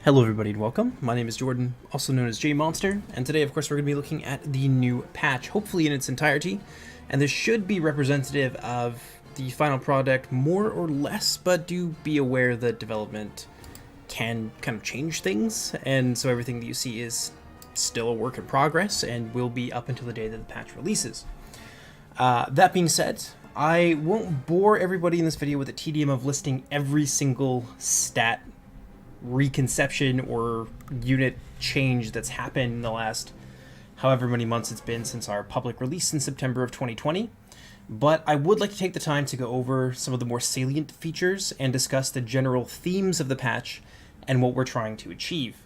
Hello everybody and welcome. My name is Jordan, also known as JMonster, and today of course we're going to be looking at the new patch, hopefully in its entirety, and this should be representative of the final product more or less, but do be aware that development can kind of change things, and so everything that you see is still a work in progress and will be up until the day that the patch releases. That being said, I won't bore everybody in this video with a tedium of listing every single stat reconception or unit change that's happened in the last however many months it's been since our public release in September of 2020. But I would like to take the time to go over some of the more salient features and discuss the general themes of the patch and what we're trying to achieve.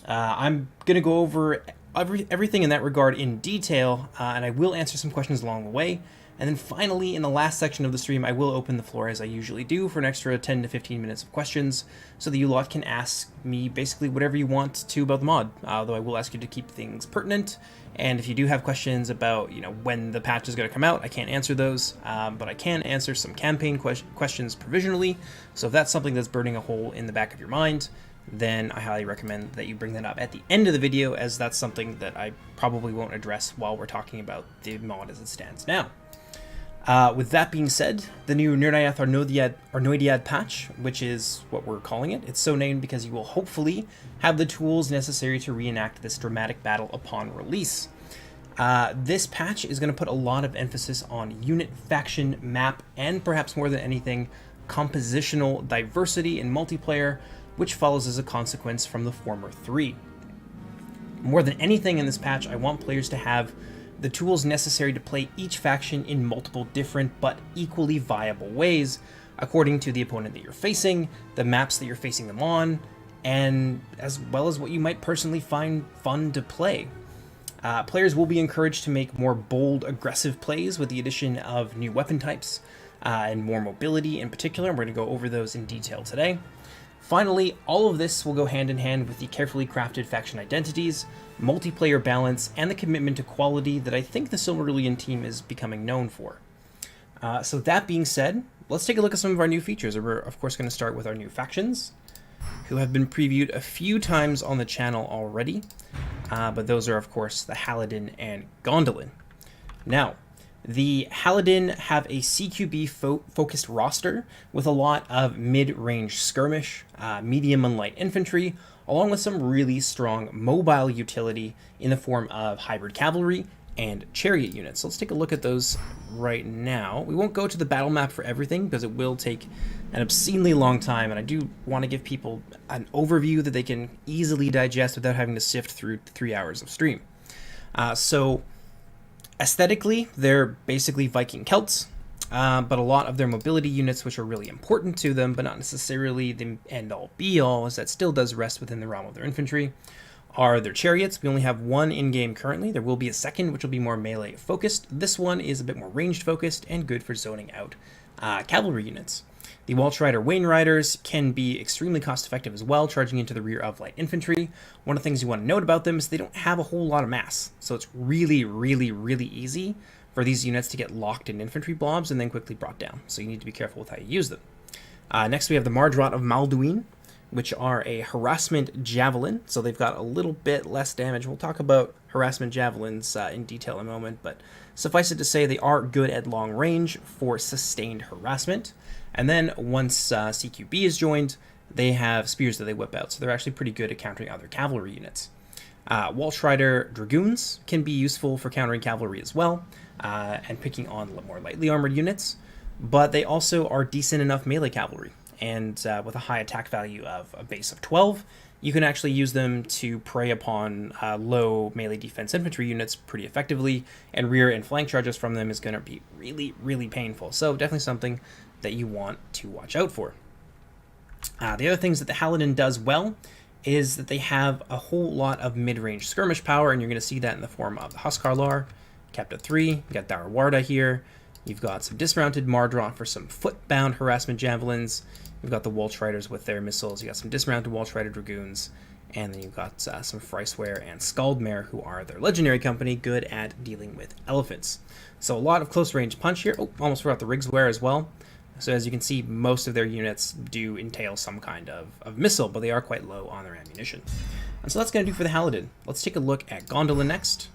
I'm going to go over everything in that regard in detail, and I will answer some questions along the way. And then finally, in the last section of the stream, I will open the floor as I usually do for an extra 10 to 15 minutes of questions, so that you lot can ask me basically whatever you want to about the mod, though I will ask you to keep things pertinent. And if you do have questions about, when the patch is going to come out, I can't answer those, but I can answer some campaign questions provisionally. So if that's something that's burning a hole in the back of your mind, then I highly recommend that you bring that up at the end of the video, as that's something that I probably won't address while we're talking about the mod as it stands now. With that being said, the new NIRNAETH ARNOEDIAD patch, which is what we're calling it, it's so named because you will hopefully have the tools necessary to reenact this dramatic battle upon release. This patch is going to put a lot of emphasis on unit, faction, map, and perhaps more than anything, compositional diversity in multiplayer, which follows as a consequence from the former three. More than anything in this patch, I want players to have the tools necessary to play each faction in multiple different but equally viable ways, according to the opponent that you're facing, the maps that you're facing them on, and as well as what you might personally find fun to play. Players will be encouraged to make more bold, aggressive plays with the addition of new weapon types and more mobility in particular. We're going to go over those in detail today. Finally, all of this will go hand in hand with the carefully crafted faction identities, multiplayer balance, and the commitment to quality that I think the Silmarillion team is becoming known for. So that being said, let's take a look at some of our new features. We're of course going to start with our new factions, who have been previewed a few times on the channel already, but those are of course the Halodin and Gondolin. Now, the Halodin have a CQB focused roster with a lot of mid-range skirmish, medium and light infantry, along with some really strong mobile utility in the form of hybrid cavalry and chariot units. So let's take a look at those right now. We won't go to the battle map for everything because it will take an obscenely long time, and I do want to give people an overview that they can easily digest without having to sift through 3 hours of stream. So aesthetically, they're basically Viking Celts, but a lot of their mobility units, which are really important to them, but not necessarily the end-all be-all, as that still does rest within the realm of their infantry, are their chariots. We only have one in-game currently. There will be a second, which will be more melee-focused. This one is a bit more ranged-focused and good for zoning out cavalry units. The Welsh Rider Wain Riders can be extremely cost-effective as well, charging into the rear of light infantry. One of the things you want to note about them is they don't have a whole lot of mass, so it's really, really, really easy for these units to get locked in infantry blobs and then quickly brought down, so you need to be careful with how you use them. Next we have the Mardrot of Malduin, which are a harassment javelin, so they've got a little bit less damage. We'll talk about harassment javelins in detail in a moment, but suffice it to say they are good at long range for sustained harassment. And then once CQB is joined, they have spears that they whip out, so they're actually pretty good at countering other cavalry units. Welsh Rider Dragoons can be useful for countering cavalry as well, and picking on more lightly armored units, but they also are decent enough melee cavalry, and with a high attack value of a base of 12, you can actually use them to prey upon low melee defense infantry units pretty effectively, and rear and flank charges from them is going to be really, really painful, so definitely something that you want to watch out for. The other things that the Halodin does well is that they have a whole lot of mid-range skirmish power, and you're going to see that in the form of the Huskarlar, capped at 3, you got Darawarda here, you've got some dismounted Mardrot for some foot-bound harassment javelins, you've got the Welsh Riders with their missiles, you got some dismounted Welsh Rider Dragoons, and then you've got some Freyswear and Skaldmare, who are their legendary company, good at dealing with elephants. So a lot of close-range punch here. Oh, almost forgot the Rigswear as well. So as you can see, most of their units do entail some kind of missile, but they are quite low on their ammunition. And so that's going to do for the Halodin. Let's take a look at Gondolin next.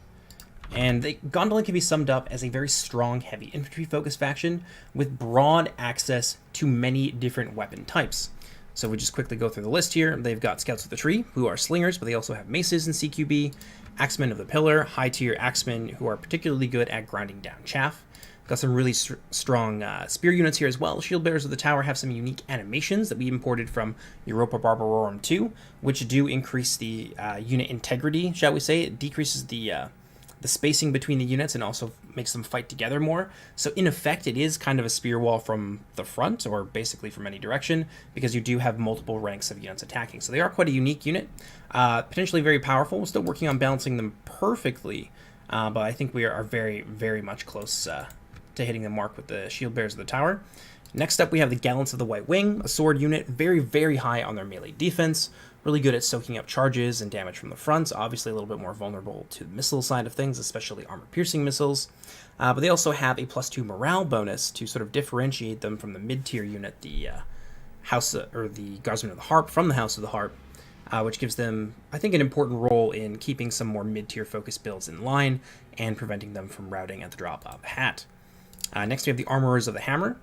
And Gondolin can be summed up as a very strong, heavy infantry-focused faction with broad access to many different weapon types. So we just quickly go through the list here. They've got Scouts of the Tree, who are slingers, but they also have maces in CQB, Axemen of the Pillar, high-tier axemen who are particularly good at grinding down chaff. Got some really strong spear units here as well. Shield Bearers of the Tower have some unique animations that we imported from Europa Barbarorum 2, which do increase the unit integrity, shall we say. It decreases the spacing between the units and also makes them fight together more. So in effect, it is kind of a spear wall from the front, or basically from any direction, because you do have multiple ranks of units attacking. So they are quite a unique unit, potentially very powerful. We're still working on balancing them perfectly, but I think we are very, very much close to hitting the mark with the Shield Bearers of the Tower. Next up, we have the Gallants of the White Wing, a sword unit, very, very high on their melee defense, really good at soaking up charges and damage from the front, obviously a little bit more vulnerable to the missile side of things, especially armor-piercing missiles. But they also have a +2 morale bonus to sort of differentiate them from the mid-tier unit, the the Guardsmen of the Harp from the House of the Harp, which gives them, I think, an important role in keeping some more mid-tier focused builds in line and preventing them from routing at the drop of a hat. Next, we have the Armorers of the Hammer.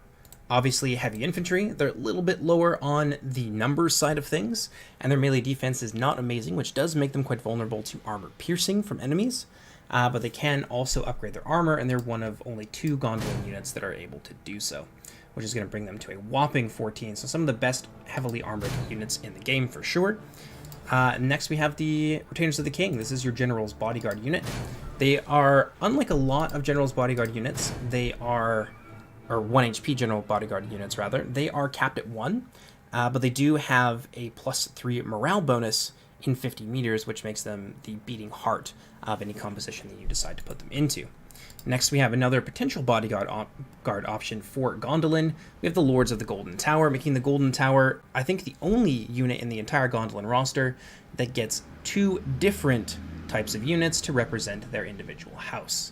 Obviously, heavy infantry. They're a little bit lower on the numbers side of things, and their melee defense is not amazing, which does make them quite vulnerable to armor piercing from enemies. But they can also upgrade their armor, and they're one of only 2 Gondolin units that are able to do so, which is going to bring them to a whopping 14. So some of the best heavily armored units in the game for sure. Next, we have the Retainers of the King. This is your General's Bodyguard unit. They are, unlike a lot of General's Bodyguard units, they are, or 1 HP General Bodyguard units rather, they are capped at 1, but they do have a +3 morale bonus in 50 meters, which makes them the beating heart of any composition that you decide to put them into. Next, we have another potential bodyguard option for Gondolin. We have the Lords of the Golden Tower, making the Golden Tower, I think, the only unit in the entire Gondolin roster that gets 2 different types of units to represent their individual house.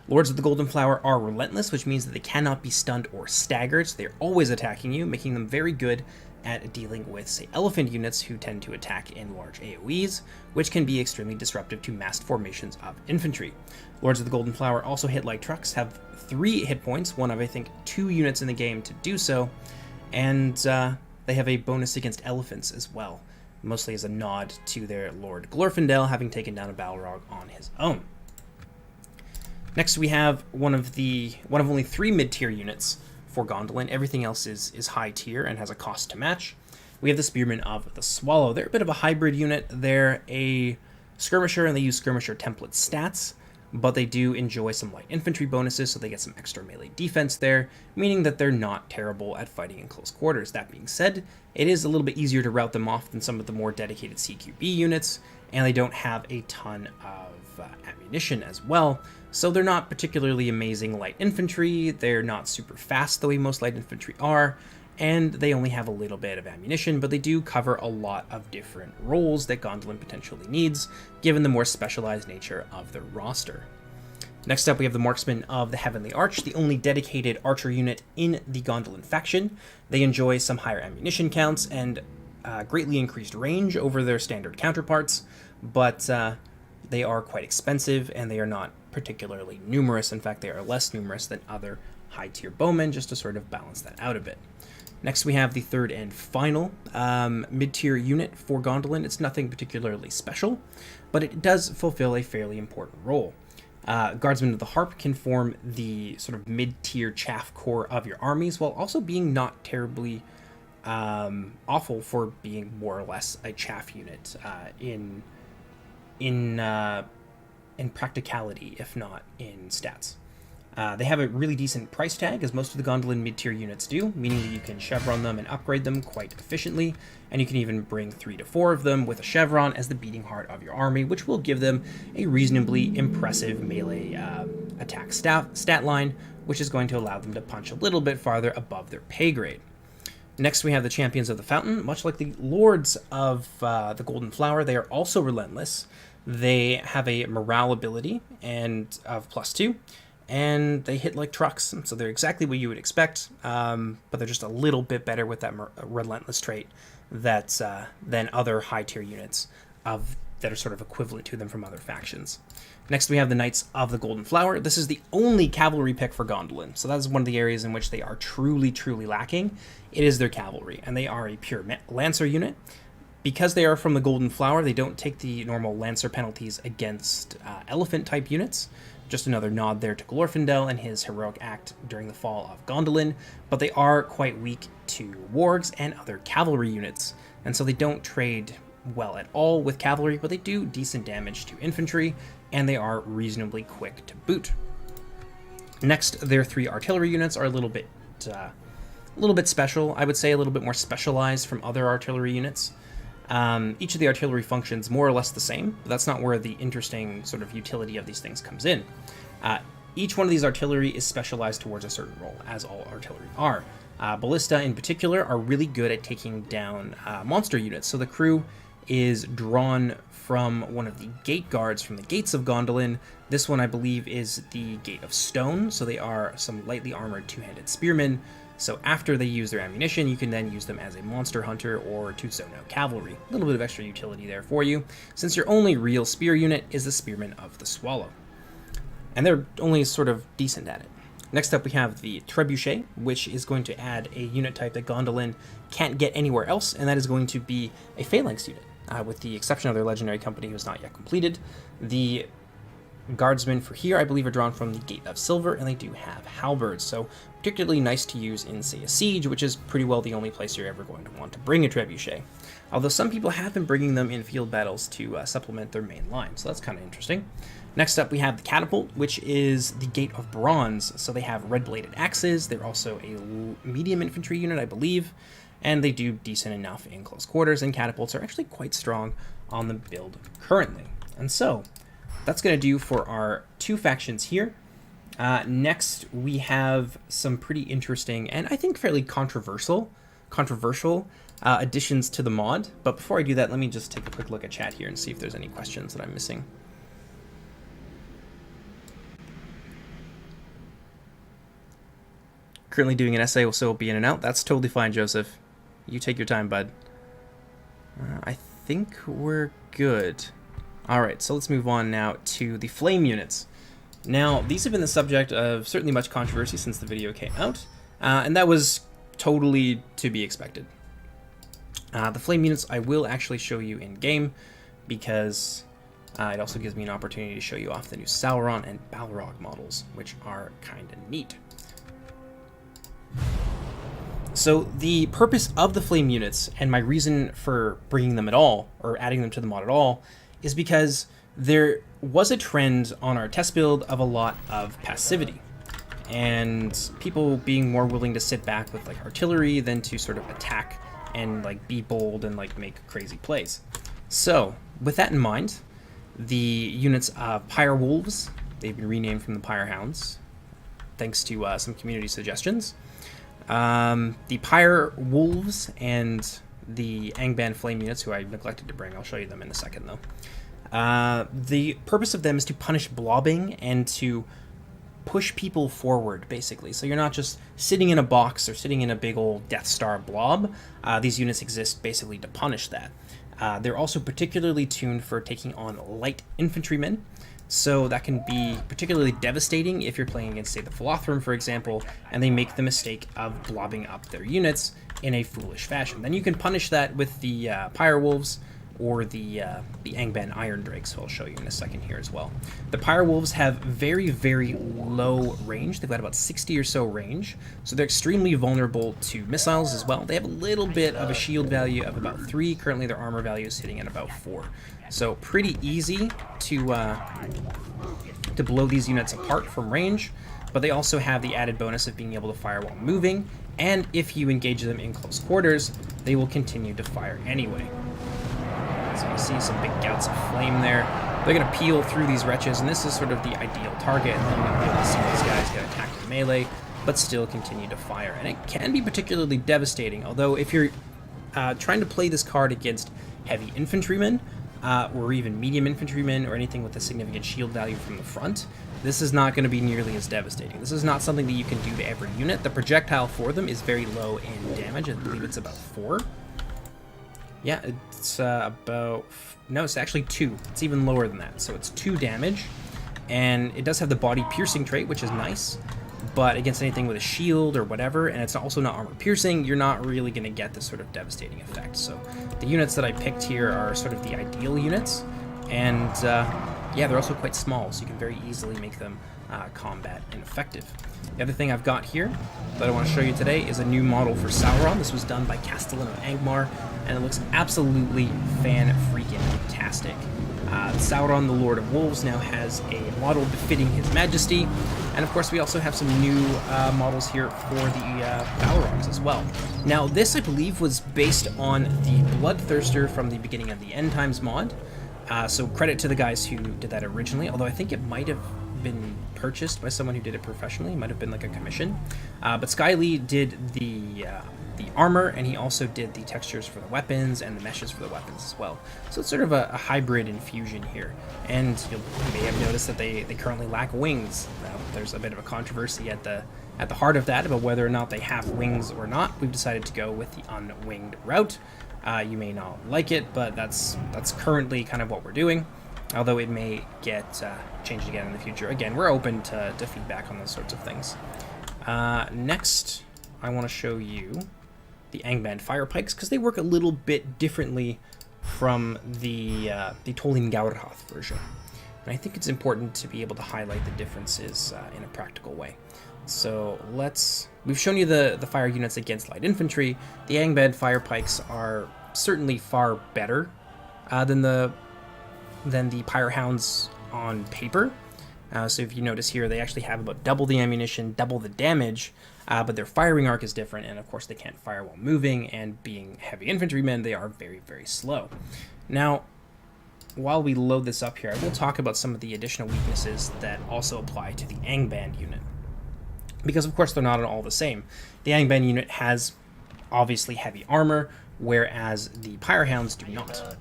Lords of the Golden Flower are relentless, which means that they cannot be stunned or staggered, so they're always attacking you, making them very good at dealing with, say, elephant units who tend to attack in large AoEs, which can be extremely disruptive to massed formations of infantry. Lords of the Golden Flower also hit like trucks, have 3 hit points, one of, I think, 2 units in the game to do so, and they have a bonus against elephants as well, mostly as a nod to their Lord Glorfindel having taken down a Balrog on his own. Next, we have one of only 3 mid-tier units for Gondolin. Everything else is high tier and has a cost to match. We have the Spearmen of the Swallow. They're a bit of a hybrid unit. They're a skirmisher, and they use skirmisher template stats, but they do enjoy some light infantry bonuses, so they get some extra melee defense there, meaning that they're not terrible at fighting in close quarters. That being said, it is a little bit easier to rout them off than some of the more dedicated CQB units, and they don't have a ton of ammunition as well, so they're not particularly amazing light infantry. They're not super fast the way most light infantry are, and they only have a little bit of ammunition, but they do cover a lot of different roles that Gondolin potentially needs, given the more specialized nature of their roster. Next up, we have the Marksmen of the Heavenly Arch, the only dedicated archer unit in the Gondolin faction. They enjoy some higher ammunition counts and greatly increased range over their standard counterparts, but they are quite expensive, and they are not particularly numerous. In fact, they are less numerous than other high-tier bowmen, just to sort of balance that out a bit. Next, we have the third and final mid-tier unit for Gondolin. It's nothing particularly special, but it does fulfill a fairly important role. Guardsmen of the Harp can form the sort of mid-tier chaff core of your armies, while also being not terribly awful for being more or less a chaff unit in practicality, if not in stats. They have a really decent price tag, as most of the Gondolin mid-tier units do, meaning that you can chevron them and upgrade them quite efficiently, and you can even bring 3 to 4 of them with a chevron as the beating heart of your army, which will give them a reasonably impressive melee attack stat line, which is going to allow them to punch a little bit farther above their pay grade. Next, we have the Champions of the Fountain. Much like the Lords of the Golden Flower, they are also relentless. They have a morale ability and of +2, and they hit like trucks, so they're exactly what you would expect, but they're just a little bit better with that relentless trait that's than other high tier units that are sort of equivalent to them from other factions. Next, we have the Knights of the Golden Flower. This is the only cavalry pick for Gondolin, so that is one of the areas in which they are truly, truly lacking. It is their cavalry, and they are a pure Lancer unit. Because they are from the Golden Flower, they don't take the normal Lancer penalties against elephant-type units. Just another nod there to Glorfindel and his heroic act during the fall of Gondolin, but they are quite weak to wargs and other cavalry units, and so they don't trade well at all with cavalry, but they do decent damage to infantry, and they are reasonably quick to boot. Next, their 3 artillery units are a little bit special, I would say, a little bit more specialized from other artillery units. Each of the artillery functions more or less the same, but that's not where the interesting sort of utility of these things comes in. Each one of these artillery is specialized towards a certain role, as all artillery are. Ballista in particular are really good at taking down monster units, so the crew is drawn from one of the gate guards from the gates of Gondolin. This one, I believe, is the Gate of Stone, so they are some lightly armored two-handed spearmen. So after they use their ammunition, you can then use them as a monster hunter or to zone out cavalry. A little bit of extra utility there for you, since your only real spear unit is the Spearmen of the Swallow. And they're only sort of decent at it. Next up we have the Trebuchet, which is going to add a unit type that Gondolin can't get anywhere else, and that is going to be a Phalanx unit. With the exception of their legendary company, who is not yet completed. The guardsmen for here, I believe, are drawn from the Gate of Silver, and they do have halberds, so particularly nice to use in, say, a siege, which is pretty well the only place you're ever going to want to bring a trebuchet. Although some people have been bringing them in field battles to supplement their main line, so that's kind of interesting. Next up, we have the Catapult, which is the Gate of Bronze, so they have red-bladed axes. They're also a medium infantry unit, I believe, and they do decent enough in close quarters, and catapults are actually quite strong on the build currently. And so that's going to do for our 2 factions here. Next, we have some pretty interesting and I think fairly controversial additions to the mod. But before I do that, let me just take a quick look at chat here and see if there's any questions that I'm missing. Currently doing an essay, so will be in and out. That's totally fine, Joseph. You take your time, bud. I think we're good. Alright, so let's move on now to the flame units. Now, these have been the subject of certainly much controversy since the video came out, and that was totally to be expected. The flame units I will actually show you in game, because it also gives me an opportunity to show you off the new Sauron and Balrog models, which are kind of neat. So the purpose of the flame units, and my reason for bringing them at all, or adding them to the mod at all, is because there was a trend on our test build of a lot of passivity, and people being more willing to sit back with like artillery than to sort of attack and like be bold and like make crazy plays. So with that in mind, the units of Pyre Wolves, they've been renamed from the Pyre Hounds, thanks to some community suggestions. The Pyre Wolves and the Angband Flame units, who I neglected to bring, I'll show you them in a second though. The purpose of them is to punish blobbing and to push people forward, basically. So you're not just sitting in a box or sitting in a big old Death Star blob. These units exist basically to punish that. They're also particularly tuned for taking on light infantrymen, so that can be particularly devastating if you're playing against, say, the Philothrum, for example, and they make the mistake of blobbing up their units in a foolish fashion. Then you can punish that with the Pyre Wolves or the Angband Iron Drakes, who I'll show you in a second here as well. The Pyre Wolves have very, very low range. They've got about 60 or so range, so they're extremely vulnerable to missiles as well. They have a little bit of a shield value of about 3. Currently their armor value is sitting at about 4. So pretty easy to blow these units apart from range, but they also have the added bonus of being able to fire while moving, and if you engage them in close quarters, they will continue to fire anyway. So you see some big gouts of flame there. They're going to peel through these wretches, and this is sort of the ideal target, and then you're going to be able to see these guys get attacked in melee, but still continue to fire. And it can be particularly devastating, although if you're trying to play this card against heavy infantrymen, or even medium infantrymen, or anything with a significant shield value from the front, this is not going to be nearly as devastating. This is not something that you can do to every unit. The projectile for them is very low in damage. I believe it's about 4. Yeah, it's about... No, it's actually 2. It's even lower than that. So it's 2 damage. And it does have the body piercing trait, which is nice. But against anything with a shield or whatever, and it's also not armor piercing, you're not really going to get this sort of devastating effect. So the units that I picked here are sort of the ideal units. And yeah, they're also quite small, so you can very easily make them combat ineffective. The other thing I've got here that I want to show you today is a new model for Sauron. This was done by Castellan of Angmar, and it looks absolutely fan-freaking-tastic. Sauron, the Lord of Wolves, now has a model befitting his majesty, and of course we also have some new models here for the Balrogs as well. Now this, I believe, was based on the Bloodthirster from the beginning of the End Times mod, so credit to the guys who did that originally, although I think it might have been purchased by someone who did it professionally. It might have been like a commission. But Sky Lee did the armor, and he also did the textures for the weapons and the meshes for the weapons as well. So it's sort of a hybrid infusion here. And you may have noticed that they currently lack wings. Now, there's a bit of a controversy at the heart of that about whether or not they have wings or not. We've decided to go with the unwinged route. You may not like it, but that's currently kind of what we're doing. Although it may get changed again in the future. Again, we're open to feedback on those sorts of things. Next, I want to show you the Angband Fire Pikes, because they work a little bit differently from the Tolin Gaurhoth version. And I think it's important to be able to highlight the differences in a practical way. So we've shown you the fire units against light infantry. The Angband Fire Pikes are certainly far better than the Pyre Hounds on paper. So if you notice here, they actually have about double the ammunition, double the damage, but their firing arc is different, and of course they can't fire while moving, and being heavy infantrymen, they are very, very slow. Now, while we load this up here, I will talk about some of the additional weaknesses that also apply to the Angband unit. Because of course they're not all the same. The Angband unit has obviously heavy armor, whereas the Pyre Hounds do not.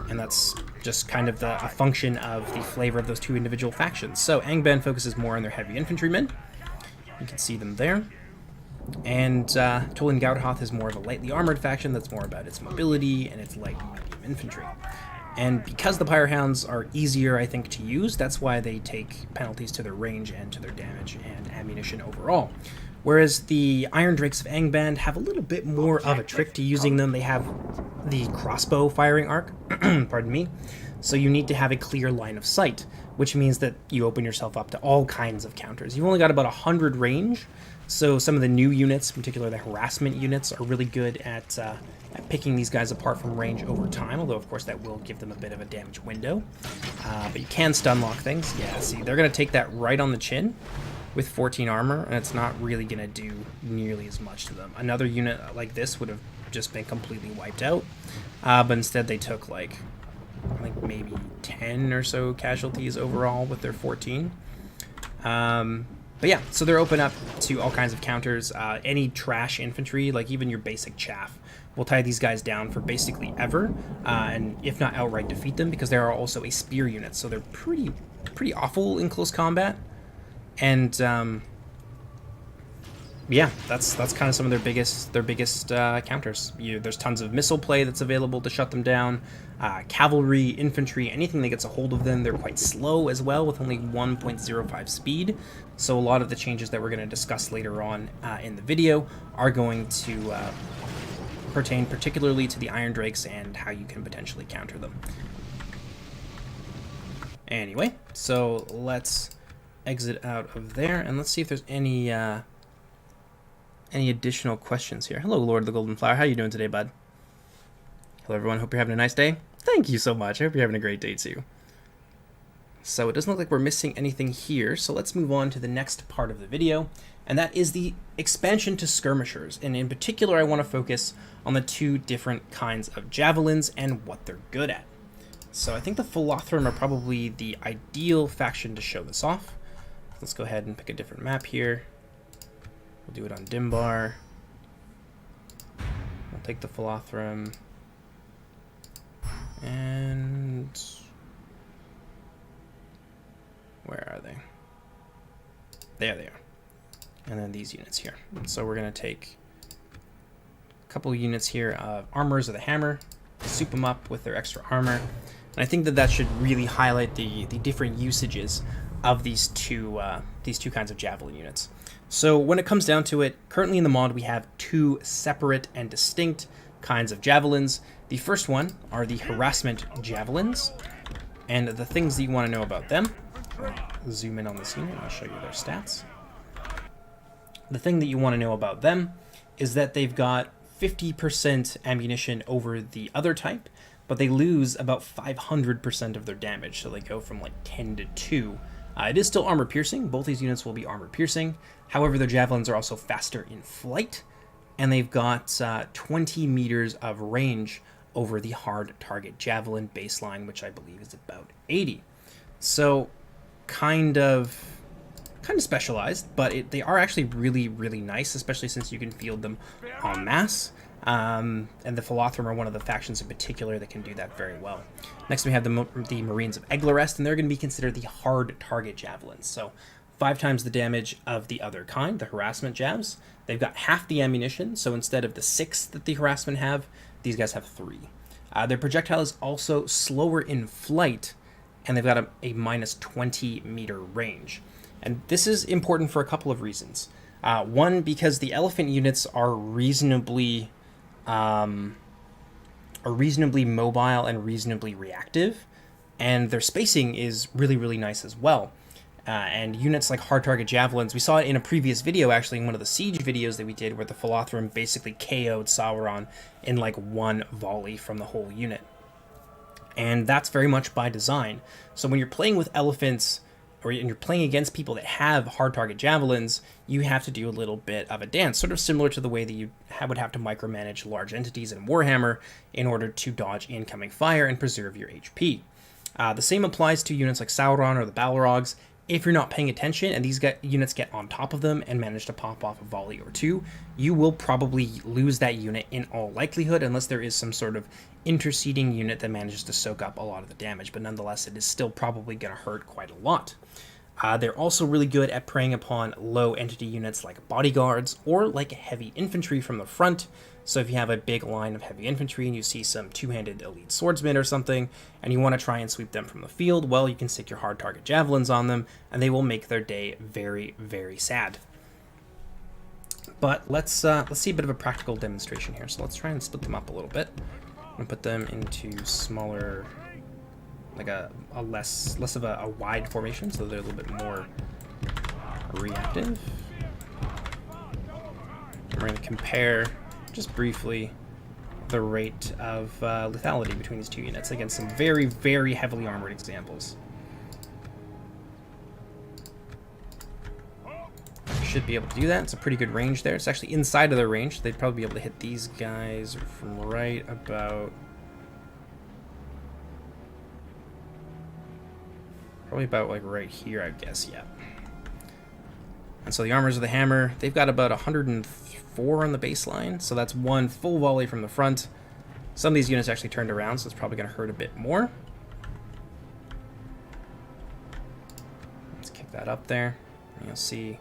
And that's just kind of a function of the flavor of those two individual factions. So Angband focuses more on their heavy infantrymen. You can see them there. And Tolin Gaurhoth is more of a lightly armored faction that's more about its mobility and its light and medium infantry. And because the Pyre Hounds are easier, I think, to use, that's why they take penalties to their range and to their damage and ammunition overall. Whereas the Iron Drakes of Angband have a little bit more of a trick to using them. They have the crossbow firing arc, pardon me, so you need to have a clear line of sight, which means that you open yourself up to all kinds of counters. You've only got about 100 range, so some of the new units, in particular the harassment units, are really good at picking these guys apart from range over time, although of course that will give them a bit of a damage window. But you can stun lock things. Yeah, see, they're going to take that right on the chin with 14 armor, and it's not really going to do nearly as much to them. Another unit like this would have just been completely wiped out, but instead they took like maybe 10 or so casualties overall with their 14. But yeah, so they're open up to all kinds of counters. Any trash infantry, like even your basic chaff, will tie these guys down for basically ever, and if not outright defeat them, because they are also a spear unit, so they're pretty awful in close combat. And yeah, that's kind of some of their biggest counters. There's tons of missile play that's available to shut them down. Cavalry, infantry, anything that gets a hold of them. They're quite slow as well, with only 1.05 speed. So a lot of the changes that we're going to discuss later on in the video are going to pertain particularly to the Iron Drakes and how you can potentially counter them. Anyway, so let's exit out of there, and let's see if there's any additional questions here. Hello, Lord of the Golden Flower. How you doing today, bud? Hello, everyone. Hope you're having a nice day. Thank you so much. I hope you're having a great day, too. So it doesn't look like we're missing anything here, so let's move on to the next part of the video, and that is the expansion to skirmishers. And in particular, I want to focus on the two different kinds of javelins and what they're good at. So I think the Philothrum are probably the ideal faction to show this off. Let's go ahead and pick a different map here. We'll do it on Dimbar. We'll take the Philothrum. And where are they? There they are. And then these units here. So we're going to take a couple units here of Armorers of the Hammer, soup them up with their extra armor. And I think that that should really highlight the different usages of these two kinds of javelin units. So when it comes down to it, currently in the mod we have two separate and distinct kinds of javelins. The first one are the harassment javelins, and the things that you want to know about them. I'll zoom in on this unit and I'll show you their stats. The thing that you want to know about them is that they've got 50% ammunition over the other type, but they lose about 500% of their damage, so they go from like 10 to 2. It is still armor piercing. Both these units will be armor piercing. However, their javelins are also faster in flight, and they've got 20 meters of range over the hard target javelin baseline, which I believe is about 80. So kind of specialized, but they are actually really, really nice, especially since you can field them en masse. And the Philothrum are one of the factions in particular that can do that very well. Next we have the Marines of Eglarest, and they're going to be considered the hard target javelins. So 5 times the damage of the other kind, the harassment jabs. They've got half the ammunition, so instead of the 6 that the harassment have, these guys have 3. Their projectile is also slower in flight, and they've got a minus 20 meter range. And this is important for a couple of reasons. One, because the elephant units are reasonably mobile and reasonably reactive, and their spacing is really, really nice as well. And units like hard target javelins, we saw it in a previous video, actually, in one of the siege videos that we did, where the Philothrum basically KO'd Sauron in like one volley from the whole unit. And that's very much by design. So when you're playing with elephants, or you're playing against people that have hard target javelins, you have to do a little bit of a dance, sort of similar to the way that you would have to micromanage large entities in Warhammer in order to dodge incoming fire and preserve your HP. The same applies to units like Sauron or the Balrogs. If you're not paying attention and these units get on top of them and manage to pop off a volley or two, you will probably lose that unit in all likelihood, unless there is some sort of interceding unit that manages to soak up a lot of the damage, but nonetheless it is still probably going to hurt quite a lot. They're also really good at preying upon low entity units like bodyguards or like heavy infantry from the front. So if you have a big line of heavy infantry and you see some two-handed elite swordsmen or something, and you want to try and sweep them from the field, well, you can stick your hard target javelins on them, and they will make their day very, very sad. But let's see a bit of a practical demonstration here. So let's try and split them up a little bit. I'm gonna put them into smaller, like a less of a wide formation, so they're a little bit more reactive. We're going to compare just briefly the rate of lethality between these two units against some very, very heavily armored examples. Should be able to do that. It's a pretty good range there. It's actually inside of their range. They'd probably be able to hit these guys from right about... probably about like right here, I guess, yeah. And so the Armors of the Hammer, they've got about 104 on the baseline, so that's one full volley from the front. Some of these units actually turned around, so it's probably going to hurt a bit more. Let's kick that up there, and you'll see...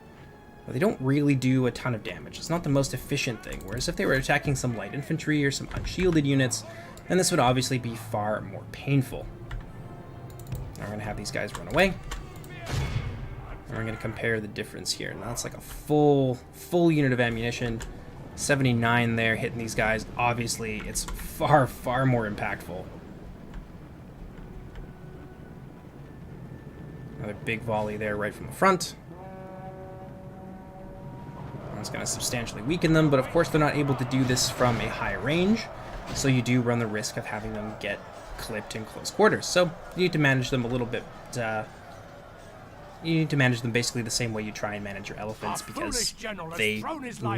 but they don't really do a ton of damage. It's not the most efficient thing, whereas if they were attacking some light infantry or some unshielded units, then this would obviously be far more painful. Now we're going to have these guys run away. And we're going to compare the difference here. Now it's like a full unit of ammunition. 79 there hitting these guys. Obviously, it's far, far more impactful. Another big volley there right from the front. It's going to substantially weaken them, but of course they're not able to do this from a high range, so you do run the risk of having them get clipped in close quarters. So you need to manage them a little bit. You need to manage them basically the same way you try and manage your elephants, because they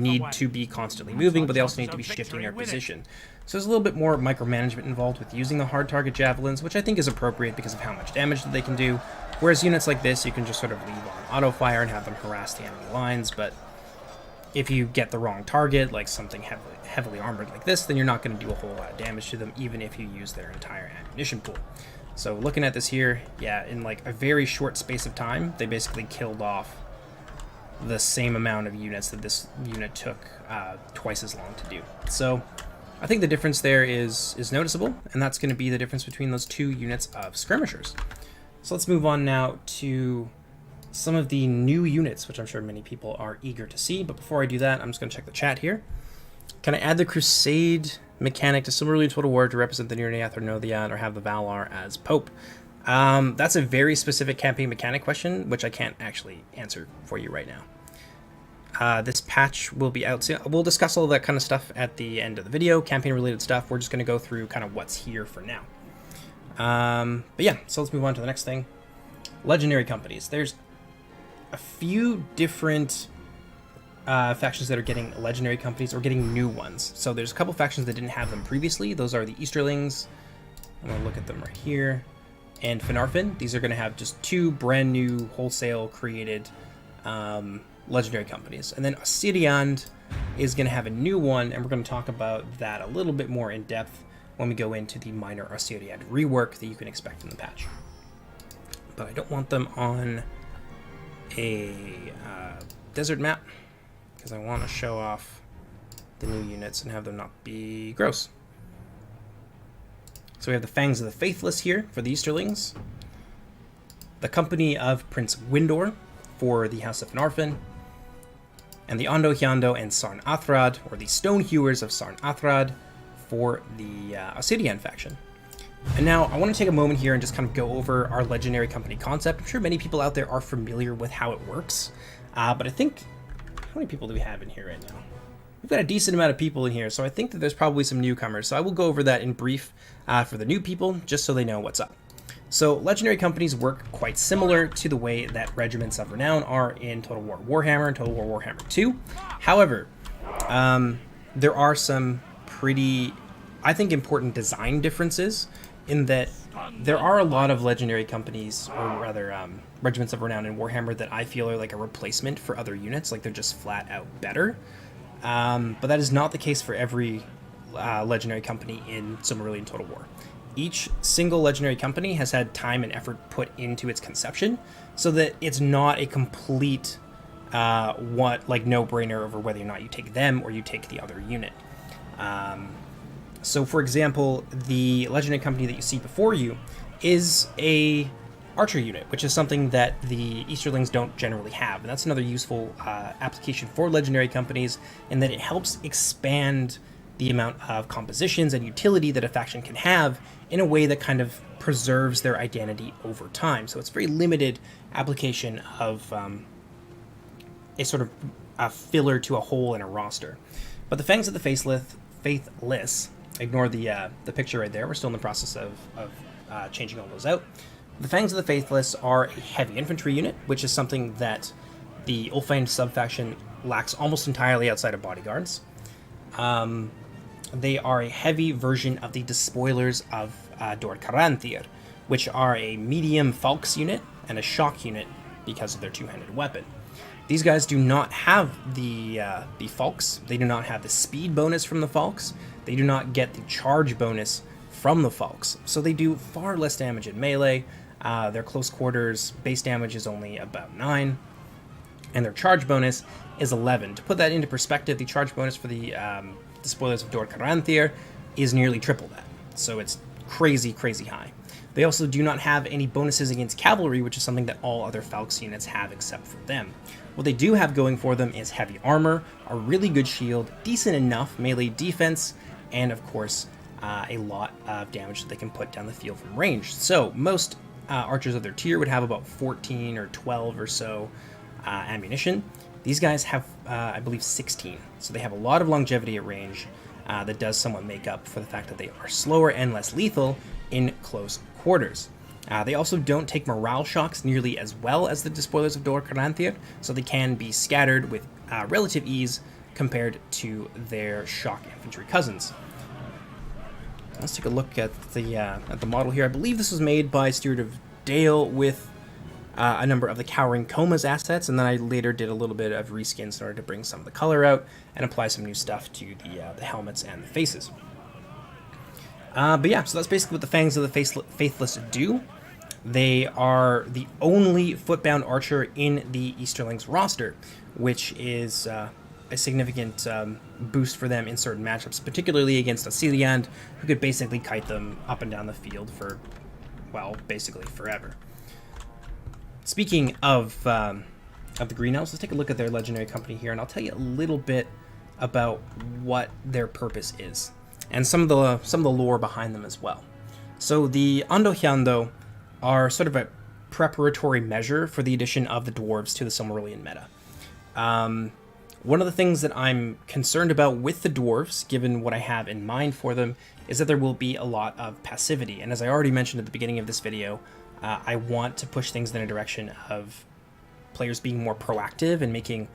need to be constantly moving, but they also need to be shifting their position. So there's a little bit more micromanagement involved with using the hard target javelins, which I think is appropriate because of how much damage that they can do. Whereas units like this, you can just sort of leave on auto fire and have them harass the enemy lines, but if you get the wrong target, like something heavily armored like this, then you're not going to do a whole lot of damage to them, even if you use their entire ammunition pool. So looking at this here, yeah, in like a very short space of time, they basically killed off the same amount of units that this unit took twice as long to do. So I think the difference there is noticeable, and that's going to be the difference between those two units of skirmishers. So let's move on now to some of the new units, which I'm sure many people are eager to see. But before I do that, I'm just going to check the chat here. Can I add the Crusade mechanic to Silmarillion Total War to represent the NIRNAETH or ARNOEDIAD, or have the Valar as Pope? That's a very specific campaign mechanic question, which I can't actually answer for you right now. This patch will be out soon. We'll discuss all that kind of stuff at the end of the video, campaign-related stuff. We're just going to go through kind of what's here for now. But yeah, so let's move on to the next thing. Legendary companies. There's a few different factions that are getting legendary companies or getting new ones. So there's a couple factions that didn't have them previously. Those are the Easterlings. I'm going to look at them right here. And Finarfin. These are going to have just two brand new wholesale created legendary companies. And then Assyrian is going to have a new one, and we're going to talk about that a little bit more in depth when we go into the minor Assyrian rework that you can expect in the patch. But I don't want them on a desert map, because I want to show off the new units and have them not be gross. So we have the Fangs of the Faithless here for the Easterlings, the Company of Prince Windor for the House of Finarfin, and the Ondo Hyando and Sarn Athrad, or the Stonehewers of Sarn Athrad, for the Assyrian faction. And now I want to take a moment here and just kind of go over our legendary company concept. I'm sure many people out there are familiar with how it works, but I think, how many people do we have in here right now? We've got a decent amount of people in here, so I think that there's probably some newcomers. So I will go over that in brief for the new people, just so they know what's up. So legendary companies work quite similar to the way that regiments of renown are in Total War Warhammer and Total War Warhammer 2. However, there are some pretty, I think, important design differences in that there are a lot of legendary companies, or rather regiments of renown in Warhammer, that I feel are like a replacement for other units, like they're just flat out better. But that is not the case for every legendary company in Silmarillion Total War. Each single legendary company has had time and effort put into its conception, so that it's not a complete no-brainer over whether or not you take them or you take the other unit. So for example, the legendary company that you see before you is a archer unit, which is something that the Easterlings don't generally have, and that's another useful application for legendary companies, in that it helps expand the amount of compositions and utility that a faction can have in a way that kind of preserves their identity over time. So it's very limited application of a sort of a filler to a hole in a roster. But the Fangs of the Faithless, ignore the picture right there, we're still in the process of changing all those out. The Fangs of the Faithless are a heavy infantry unit, which is something that the Ulfane subfaction lacks almost entirely outside of bodyguards. They are a heavy version of the Despoilers of Dor Caranthir, which are a medium Falx unit and a shock unit because of their two-handed weapon. These guys do not have the Falx. They do not have the speed bonus from the Falx. They do not get the charge bonus from the Falx. So they do far less damage in melee. Their close quarters base damage is only about 9, and their charge bonus is 11. To put that into perspective, the charge bonus for the Despoilers of Dor Caranthir is nearly triple that. So it's crazy, crazy high. They also do not have any bonuses against cavalry, which is something that all other Falx units have except for them. What they do have going for them is heavy armor, a really good shield, decent enough melee defense, and of course a lot of damage that they can put down the field from range. So most archers of their tier would have about 14 or 12 or so ammunition. These guys have, I believe, 16. So they have a lot of longevity at range that does somewhat make up for the fact that they are slower and less lethal in close quarters. They also don't take morale shocks nearly as well as the Despoilers of Dor Caranthir, so they can be scattered with relative ease compared to their shock infantry cousins. Let's take a look at the model here. I believe this was made by Stewart of Dale with a number of the Cowering Comas assets, and then I later did a little bit of reskins in order to bring some of the color out and apply some new stuff to the helmets and the faces. But yeah, so that's basically what the Fangs of the Faithless do. They are the only footbound archer in the Easterling's roster, which is a significant boost for them in certain matchups, particularly against a Silmarillion, who could basically kite them up and down the field for, well, basically forever. Speaking of the Green Elves, let's take a look at their legendary company here, and I'll tell you a little bit about what their purpose is, and some of the lore behind them as well. So the ARNOEDIAD are sort of a preparatory measure for the addition of the dwarves to the Silmarillion meta. One of the things that I'm concerned about with the dwarves, given what I have in mind for them, is that there will be a lot of passivity. And as I already mentioned at the beginning of this video, I want to push things in a direction of players being more proactive and making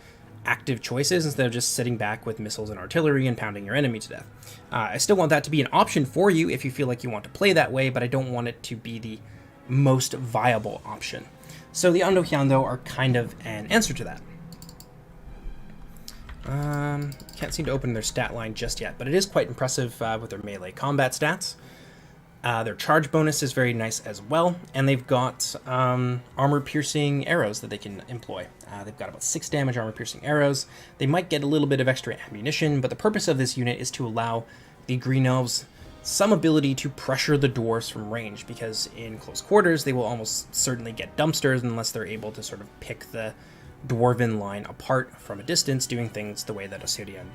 active choices instead of just sitting back with missiles and artillery and pounding your enemy to death. I still want that to be an option for you if you feel like you want to play that way, but I don't want it to be the most viable option. So the ARNOEDIAD are kind of an answer to that. Can't seem to open their stat line just yet, but it is quite impressive with their melee combat stats. Their charge bonus is very nice as well, and they've got armor-piercing arrows that they can employ. They've got about 6 damage armor-piercing arrows. They might get a little bit of extra ammunition, but the purpose of this unit is to allow the Green Elves some ability to pressure the dwarves from range, because in close quarters they will almost certainly get dumpsters unless they're able to sort of pick the dwarven line apart from a distance, doing things the way that Halodin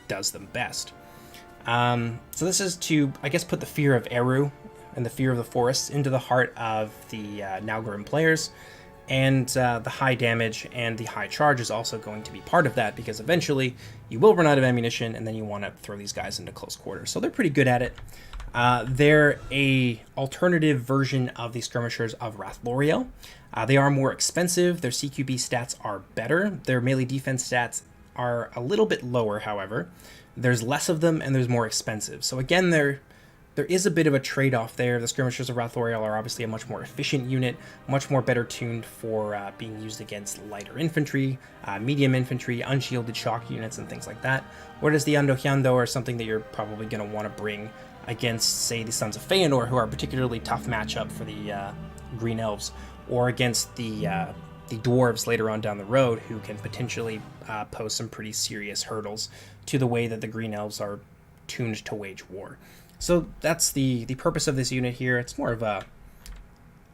does them best. So this is to, I guess, put the fear of Eru and the fear of the forests into the heart of the Nalgrim players, and the high damage and the high charge is also going to be part of that, because eventually you will run out of ammunition and then you want to throw these guys into close quarters. So they're pretty good at it. They're a alternative version of the Skirmishers of Rathloriel. They are more expensive, their CQB stats are better, their melee defense stats are a little bit lower, however. There's less of them and there's more expensive. So again, there is a bit of a trade-off there. The Skirmishers of Rathloriel are obviously a much more efficient unit, much more better tuned for being used against lighter infantry, medium infantry, unshielded shock units, and things like that. Whereas the ARNOEDIAD are something that you're probably going to want to bring against, say, the Sons of Feanor, who are a particularly tough matchup for the Green Elves, or against the dwarves later on down the road, who can potentially pose some pretty serious hurdles to the way that the Green Elves are tuned to wage war. So that's the purpose of this unit here. It's more of a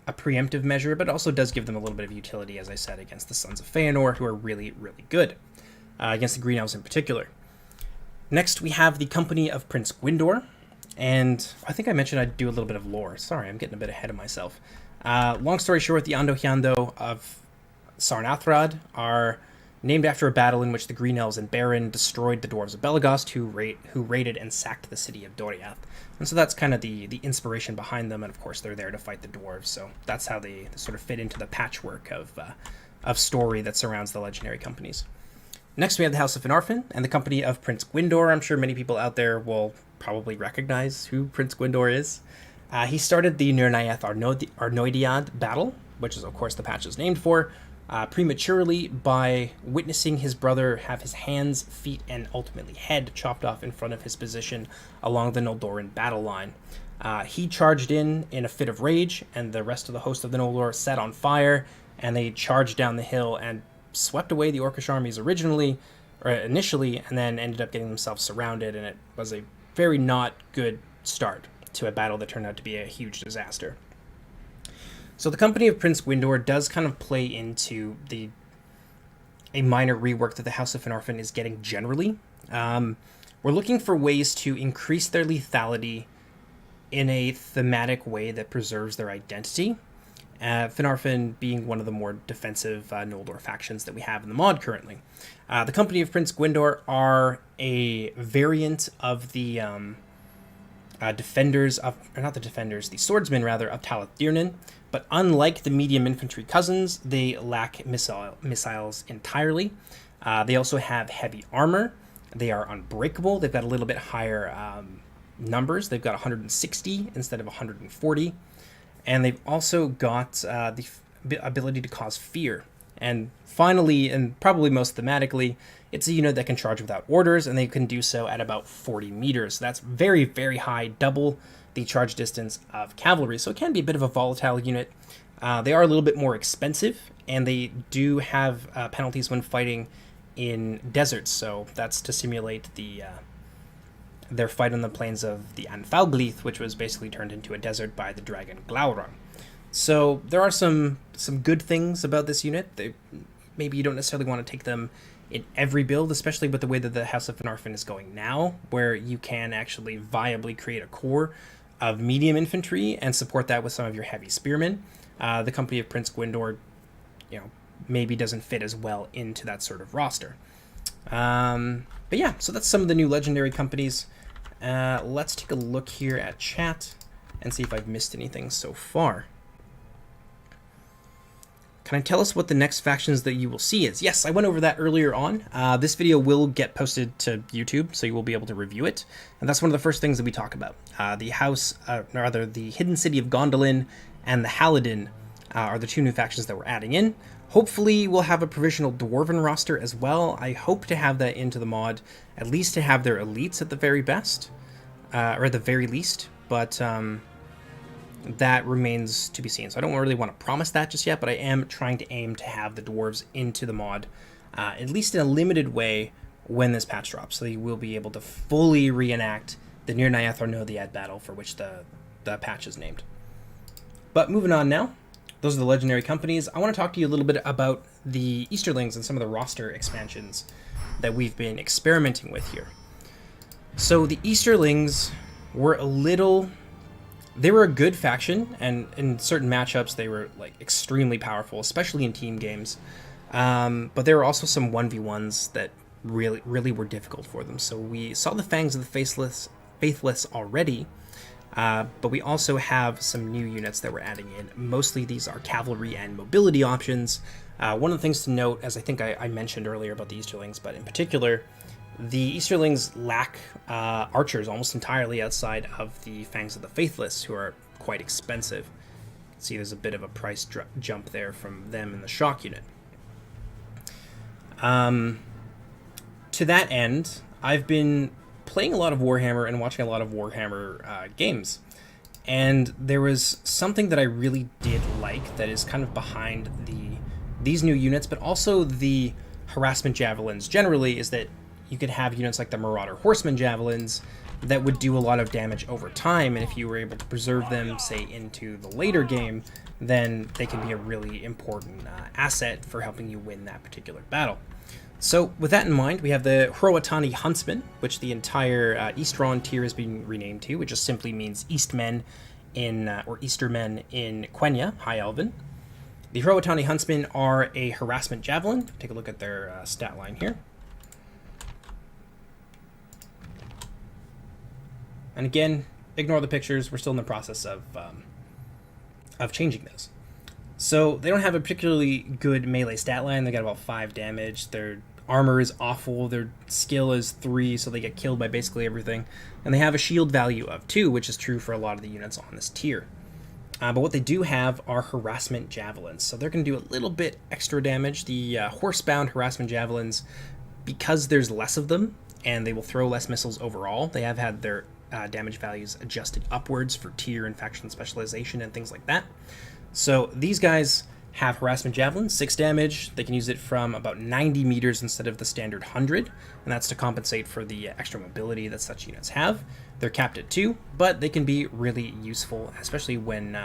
preemptive measure, but also does give them a little bit of utility, as I said, against the Sons of Feanor, who are really, really good, against the Green Elves in particular. Next, we have the company of Prince Gwyndor, and I think I mentioned I'd do a little bit of lore. Sorry, I'm getting a bit ahead of myself. Long story short, the ARNOEDIAD of Sarnathrad are named after a battle in which the Green Elves and Baron destroyed the dwarves of Belegost, who raided and sacked the city of Doriath. And so that's kind of the inspiration behind them, and of course they're there to fight the dwarves, so that's how they sort of fit into the patchwork of story that surrounds the legendary companies. Next we have the House of Finarfin and the company of Prince Gwyndor. I'm sure many people out there will probably recognize who Prince Gwyndor is. He started the NIRNAETH ARNOEDIAD battle, which is of course the patch is named for, prematurely by witnessing his brother have his hands, feet, and ultimately head chopped off in front of his position along the Noldoran battle line. He charged in a fit of rage, and the rest of the host of the Noldor set on fire, and they charged down the hill and swept away the Orcish armies initially, and then ended up getting themselves surrounded, and it was a very not good start to a battle that turned out to be a huge disaster. So the company of Prince Gwyndor does kind of play into a minor rework that the House of Finarfin is getting generally. We're looking for ways to increase their lethality in a thematic way that preserves their identity. Finarfin being one of the more defensive Noldor factions that we have in the mod currently. The company of Prince Gwyndor are a variant of the the swordsmen rather of Talath Dirnan, but unlike the medium infantry cousins, they lack missiles entirely. They also have heavy armor. They are unbreakable. They've got a little bit higher numbers. They've got 160 instead of 140. And they've also got the ability to cause fear. And finally, and probably most thematically, it's a unit that can charge without orders, and they can do so at about 40 meters. So that's very, very high, double the charge distance of cavalry. So it can be a bit of a volatile unit. They are a little bit more expensive, and they do have penalties when fighting in deserts. So that's to simulate their fight on the plains of the Anfalglith, which was basically turned into a desert by the dragon Glaurung. So there are some good things about this unit. Maybe you don't necessarily want to take them in every build, especially with the way that the House of Finarfin is going now, where you can actually viably create a core of medium infantry and support that with some of your heavy spearmen. The company of Prince Gwyndor, maybe doesn't fit as well into that sort of roster. But yeah, so that's some of the new legendary companies. Let's take a look here at chat and see if I've missed anything so far. Can I tell us what the next factions that you will see is? Yes, I went over that earlier on. This video will get posted to YouTube, so you will be able to review it. And that's one of the first things that we talk about. The Hidden City of Gondolin and the Halodin are the two new factions that we're adding in. Hopefully we'll have a provisional Dwarven roster as well. I hope to have that into the mod, at least to have their elites at the very best, or at the very least, but that remains to be seen. So I don't really want to promise that just yet, but I am trying to aim to have the dwarves into the mod, at least in a limited way when this patch drops, so you will be able to fully reenact the NIRNAETH ARNOEDIAD battle for which the patch is named. But moving on now. Those are the legendary companies. I want to talk to you a little bit about the Easterlings and some of the roster expansions that we've been experimenting with here. So the Easterlings were they were a good faction, and in certain matchups they were like extremely powerful, especially in team games. But there were also some 1v1s that really were difficult for them. So we saw the Fangs of the Faithless already. But we also have some new units that we're adding in. Mostly these are cavalry and mobility options. One of the things to note, as I think I mentioned earlier about the Easterlings, but in particular, the Easterlings lack archers almost entirely outside of the Fangs of the Faithless, who are quite expensive. You can see there's a bit of a price jump there from them in the shock unit. To that end, I've been playing a lot of Warhammer and watching a lot of Warhammer games, and there was something that I really did like that is kind of behind these new units, but also the harassment javelins generally, is that you could have units like the Marauder Horseman javelins that would do a lot of damage over time, and if you were able to preserve them, say, into the later game, then they can be a really important asset for helping you win that particular battle. So with that in mind, we have the Hroatani Huntsman, which the entire Eastron tier has been renamed to, which just simply means Eastmen or Eastermen in Quenya, High Elven. The Hroatani Huntsmen are a harassment javelin. Take a look at their stat line here. And again, ignore the pictures. We're still in the process of changing those. So they don't have a particularly good melee stat line. They got about 5 damage. Their armor is awful. Their skill is 3, so they get killed by basically everything. And they have a shield value of 2, which is true for a lot of the units on this tier. But what they do have are harassment javelins. So they're going to do a little bit extra damage. The horsebound harassment javelins, because there's less of them, and they will throw less missiles overall, they have had their damage values adjusted upwards for tier and faction specialization and things like that. So these guys have harassment javelin, 6 damage. They can use it from about 90 meters instead of the standard 100, and that's to compensate for the extra mobility that such units have. They're capped at 2, but they can be really useful, especially when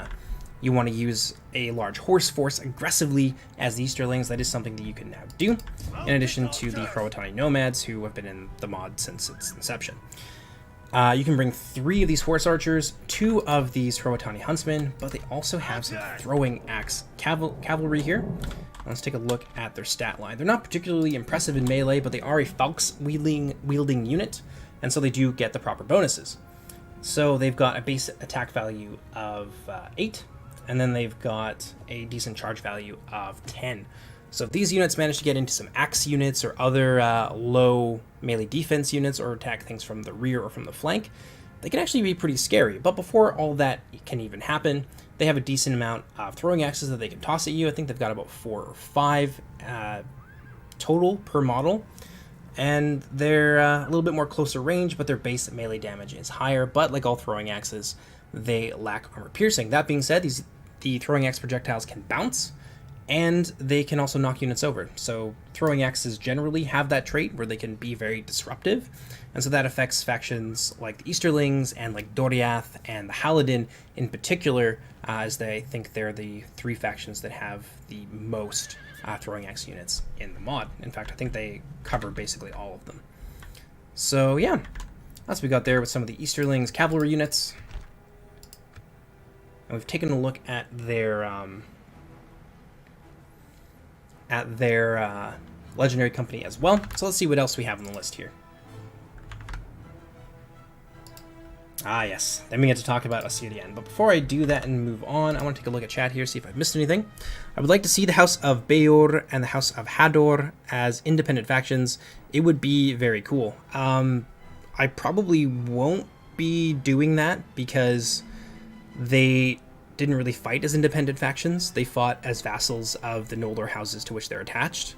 you want to use a large horse force aggressively as the Easterlings. That is something that you can now do, in addition to the Hroatani Nomads, who have been in the mod since its inception. You can bring 3 of these horse archers, 2 of these Hroatani huntsmen, but they also have some throwing axe cavalry here. Let's take a look at their stat line. They're not particularly impressive in melee, but they are a Falx wielding unit, and so they do get the proper bonuses. So they've got a base attack value of 8, and then they've got a decent charge value of 10. So if these units manage to get into some axe units or other low melee defense units, or attack things from the rear or from the flank, they can actually be pretty scary. But before all that can even happen, they have a decent amount of throwing axes that they can toss at you. I think they've got about 4 or 5 total per model. And they're a little bit more closer range, but their base melee damage is higher. But like all throwing axes, they lack armor piercing. That being said, the throwing axe projectiles can bounce, and they can also knock units over. So throwing axes generally have that trait where they can be very disruptive, and so that affects factions like the Easterlings and like NIRNAETH and the Halodin in particular, as they think they're the 3 factions that have the most throwing axe units in the mod. In fact, I think they cover basically all of them. So yeah, that's what we got there with some of the Easterlings cavalry units. And we've taken a look at their legendary company as well. So let's see what else we have on the list here. Ah, yes. Then we get to talk about ARNOEDIAD. But before I do that and move on, I want to take a look at chat here, see if I've missed anything. I would like to see the House of Beor and the House of Hador as independent factions. It would be very cool. I probably won't be doing that because they didn't really fight as independent factions. They fought as vassals of the Noldor houses to which they're attached.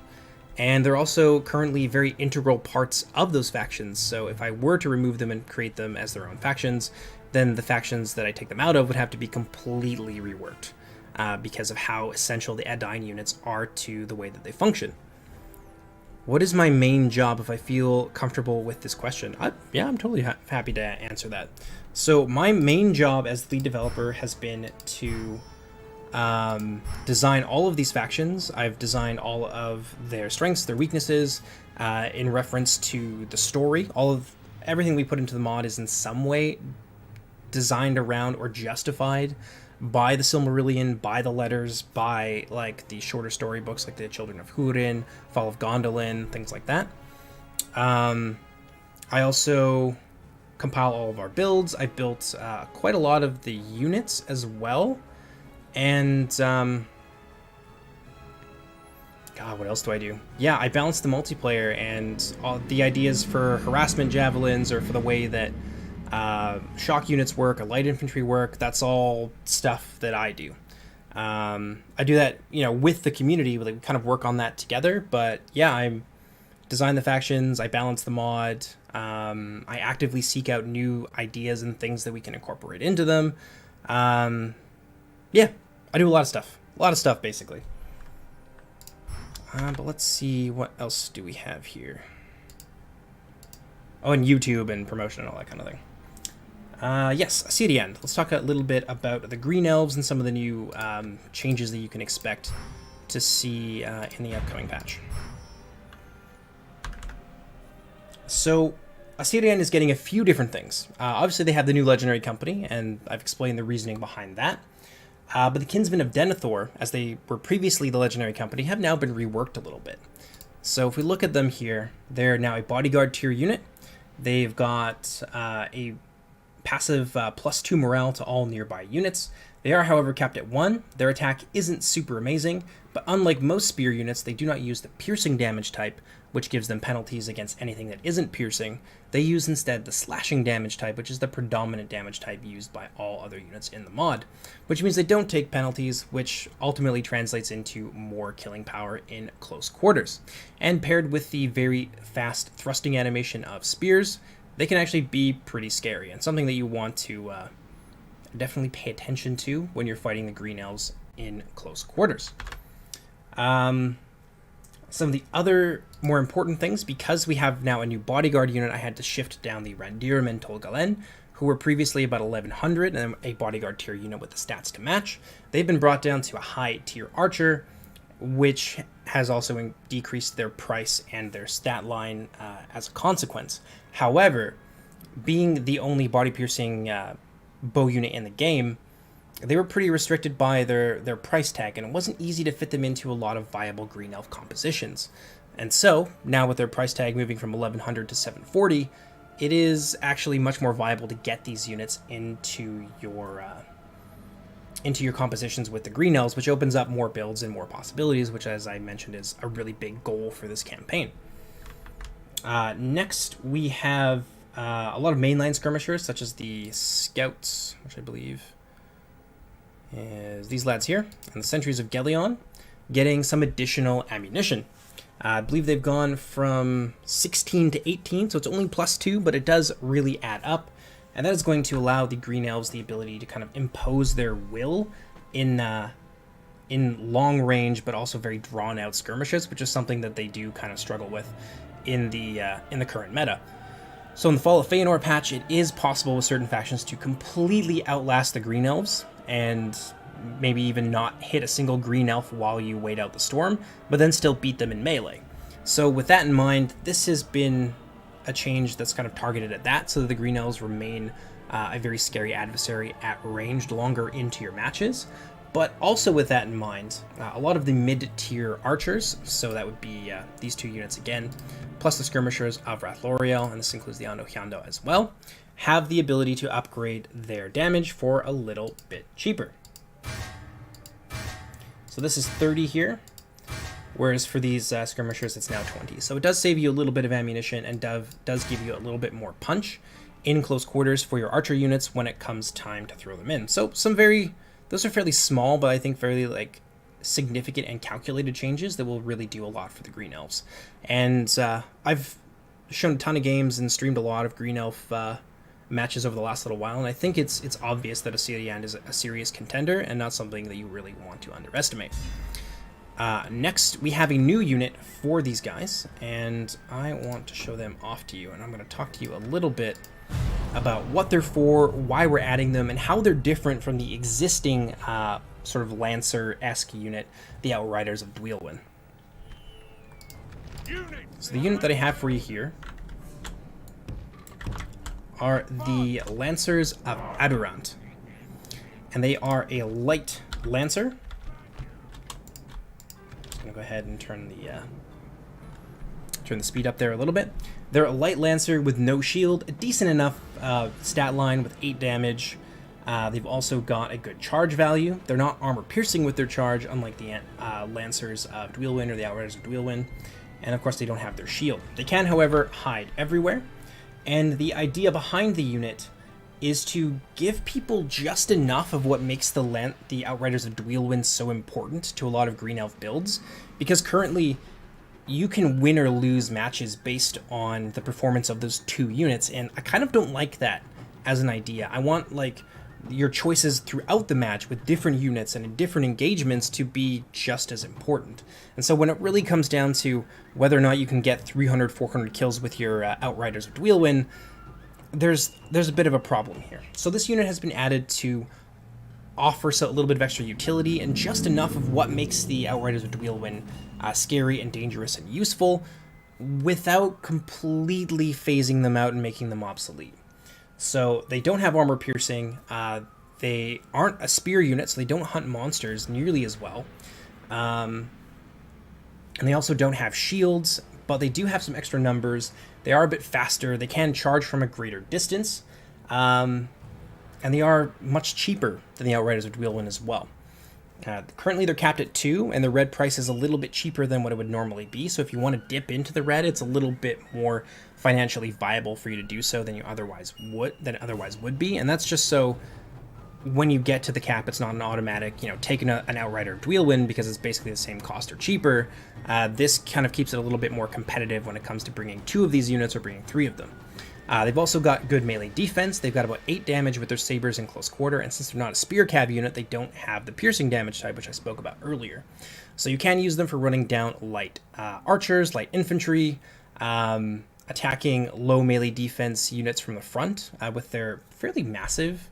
And they're also currently very integral parts of those factions, so if I were to remove them and create them as their own factions, then the factions that I take them out of would have to be completely reworked, because of how essential the Edain units are to the way that they function. What is my main job if I feel comfortable with this question? Yeah, I'm totally happy to answer that. So my main job as lead developer has been to design all of these factions. I've designed all of their strengths, their weaknesses, in reference to the story. Everything we put into the mod is in some way designed around or justified by the Silmarillion, by the letters, by like the shorter story books like the Children of Húrin, Fall of Gondolin, things like that. I also compile all of our builds. I built quite a lot of the units as well. And, God, what else do I do? Yeah, I balance the multiplayer and all the ideas for harassment javelins or for the way that shock units work or light infantry work. That's all stuff that I do. I do that, with the community. We kind of work on that together. But yeah, I design the factions. I balance the mod. I actively seek out new ideas and things that we can incorporate into them. Yeah, I do a lot of stuff, basically. But let's see, what else do we have here? Oh, and YouTube and promotion and all that kind of thing. Yes, ARNOEDIAD. Let's talk a little bit about the Green Elves and some of the new changes that you can expect to see in the upcoming patch. So, ARNOEDIAD is getting a few different things. Obviously, they have the new legendary company, and I've explained the reasoning behind that. But the Kinsmen of Denethor, as they were previously the legendary company, have now been reworked a little bit. So if we look at them here, they're now a bodyguard tier unit. They've got a passive +2 morale to all nearby units. They are, however, capped at 1. Their attack isn't super amazing, but unlike most spear units, they do not use the piercing damage type, which gives them penalties against anything that isn't piercing. They use instead the slashing damage type, which is the predominant damage type used by all other units in the mod, which means they don't take penalties, which ultimately translates into more killing power in close quarters. And paired with the very fast thrusting animation of spears, they can actually be pretty scary, and something that you want to definitely pay attention to when you're fighting the Green Elves in close quarters. Some of the other more important things, because we have now a new bodyguard unit, I had to shift down the Randir and Tolgalen, who were previously about 1100 and a bodyguard tier unit with the stats to match. They've been brought down to a high tier archer, which has also decreased their price and their stat line as a consequence. However, being the only body piercing bow unit in the game, they were pretty restricted by their price tag, and it wasn't easy to fit them into a lot of viable Green Elf compositions. And so, now with their price tag moving from 1100 to 740, it is actually much more viable to get these units into your compositions with the Green Elves, which opens up more builds and more possibilities, which, as I mentioned, is a really big goal for this campaign. Next, we have a lot of mainline skirmishers, such as the Scouts, which I believe is these lads here, and the Sentries of Gelion, getting some additional ammunition. I believe they've gone from 16 to 18, so it's only +2, but it does really add up, and that is going to allow the Green Elves the ability to kind of impose their will in long range, but also very drawn out skirmishes, which is something that they do kind of struggle with in the current meta. So in the Fall of Feanor patch, it is possible with certain factions to completely outlast the Green Elves and maybe even not hit a single Green Elf while you wait out the storm, but then still beat them in melee. So with that in mind, this has been a change that's kind of targeted at that, so that the Green Elves remain a very scary adversary at range longer into your matches. But also with that in mind, a lot of the mid-tier archers, so that would be these two units again, plus the skirmishers of Rathloriel, and this includes the ARNOEDIAD as well, have the ability to upgrade their damage for a little bit cheaper. So this is 30 here, whereas for these skirmishers it's now 20. So it does save you a little bit of ammunition and does give you a little bit more punch in close quarters for your archer units when it comes time to throw them in. So those are fairly small, but I think fairly significant and calculated changes that will really do a lot for the Green Elves. And I've shown a ton of games and streamed a lot of Green Elf matches over the last little while, and I think it's obvious that Iysteling is a serious contender and not something that you really want to underestimate. Next, we have a new unit for these guys, and I want to show them off to you, and I'm going to talk to you a little bit about what they're for, why we're adding them, and how they're different from the existing sort of Lancer-esque unit, the Outriders of Dwylwyn. So the unit that I have for you here are the Lancers of Adurant, and they are a light Lancer. Just gonna go ahead and turn the speed up there a little bit. They're a light Lancer with no shield, a decent enough stat line with 8 damage. They've also got a good charge value. They're not armor piercing with their charge, unlike the Lancers of Dwylwyn or the Outriders of Dwylwyn. And of course they don't have their shield. They can, however, hide everywhere. And the idea behind the unit is to give people just enough of what makes the Outriders of Dwylwyn so important to a lot of Green Elf builds. Because currently, you can win or lose matches based on the performance of those two units, and I kind of don't like that as an idea. I want your choices throughout the match with different units and in different engagements to be just as important. And so when it really comes down to whether or not you can get 300, 400 kills with your Outriders of Dwylwyn, there's a bit of a problem here. So this unit has been added to offer a little bit of extra utility and just enough of what makes the Outriders of Dwylwyn scary and dangerous and useful without completely phasing them out and making them obsolete. So they don't have armor piercing, they aren't a spear unit, so they don't hunt monsters nearly as well. And they also don't have shields, but they do have some extra numbers. They are a bit faster, they can charge from a greater distance, and they are much cheaper than the Outriders of Dwylwyn as well. Currently they're capped at 2, and the red price is a little bit cheaper than what it would normally be, so if you want to dip into the red, it's a little bit more financially viable for you to do so than it otherwise would be, and that's just so when you get to the cap, it's not an automatic, taking an Outrider of Dwylwyn because it's basically the same cost or cheaper. This kind of keeps it a little bit more competitive when it comes to bringing 2 of these units or bringing 3 of them. They've also got good melee defense. They've got about 8 damage with their sabers in close quarter, and since they're not a spear cav unit, they don't have the piercing damage type, which I spoke about earlier. So you can use them for running down light archers, light infantry, attacking low melee defense units from the front with their fairly massive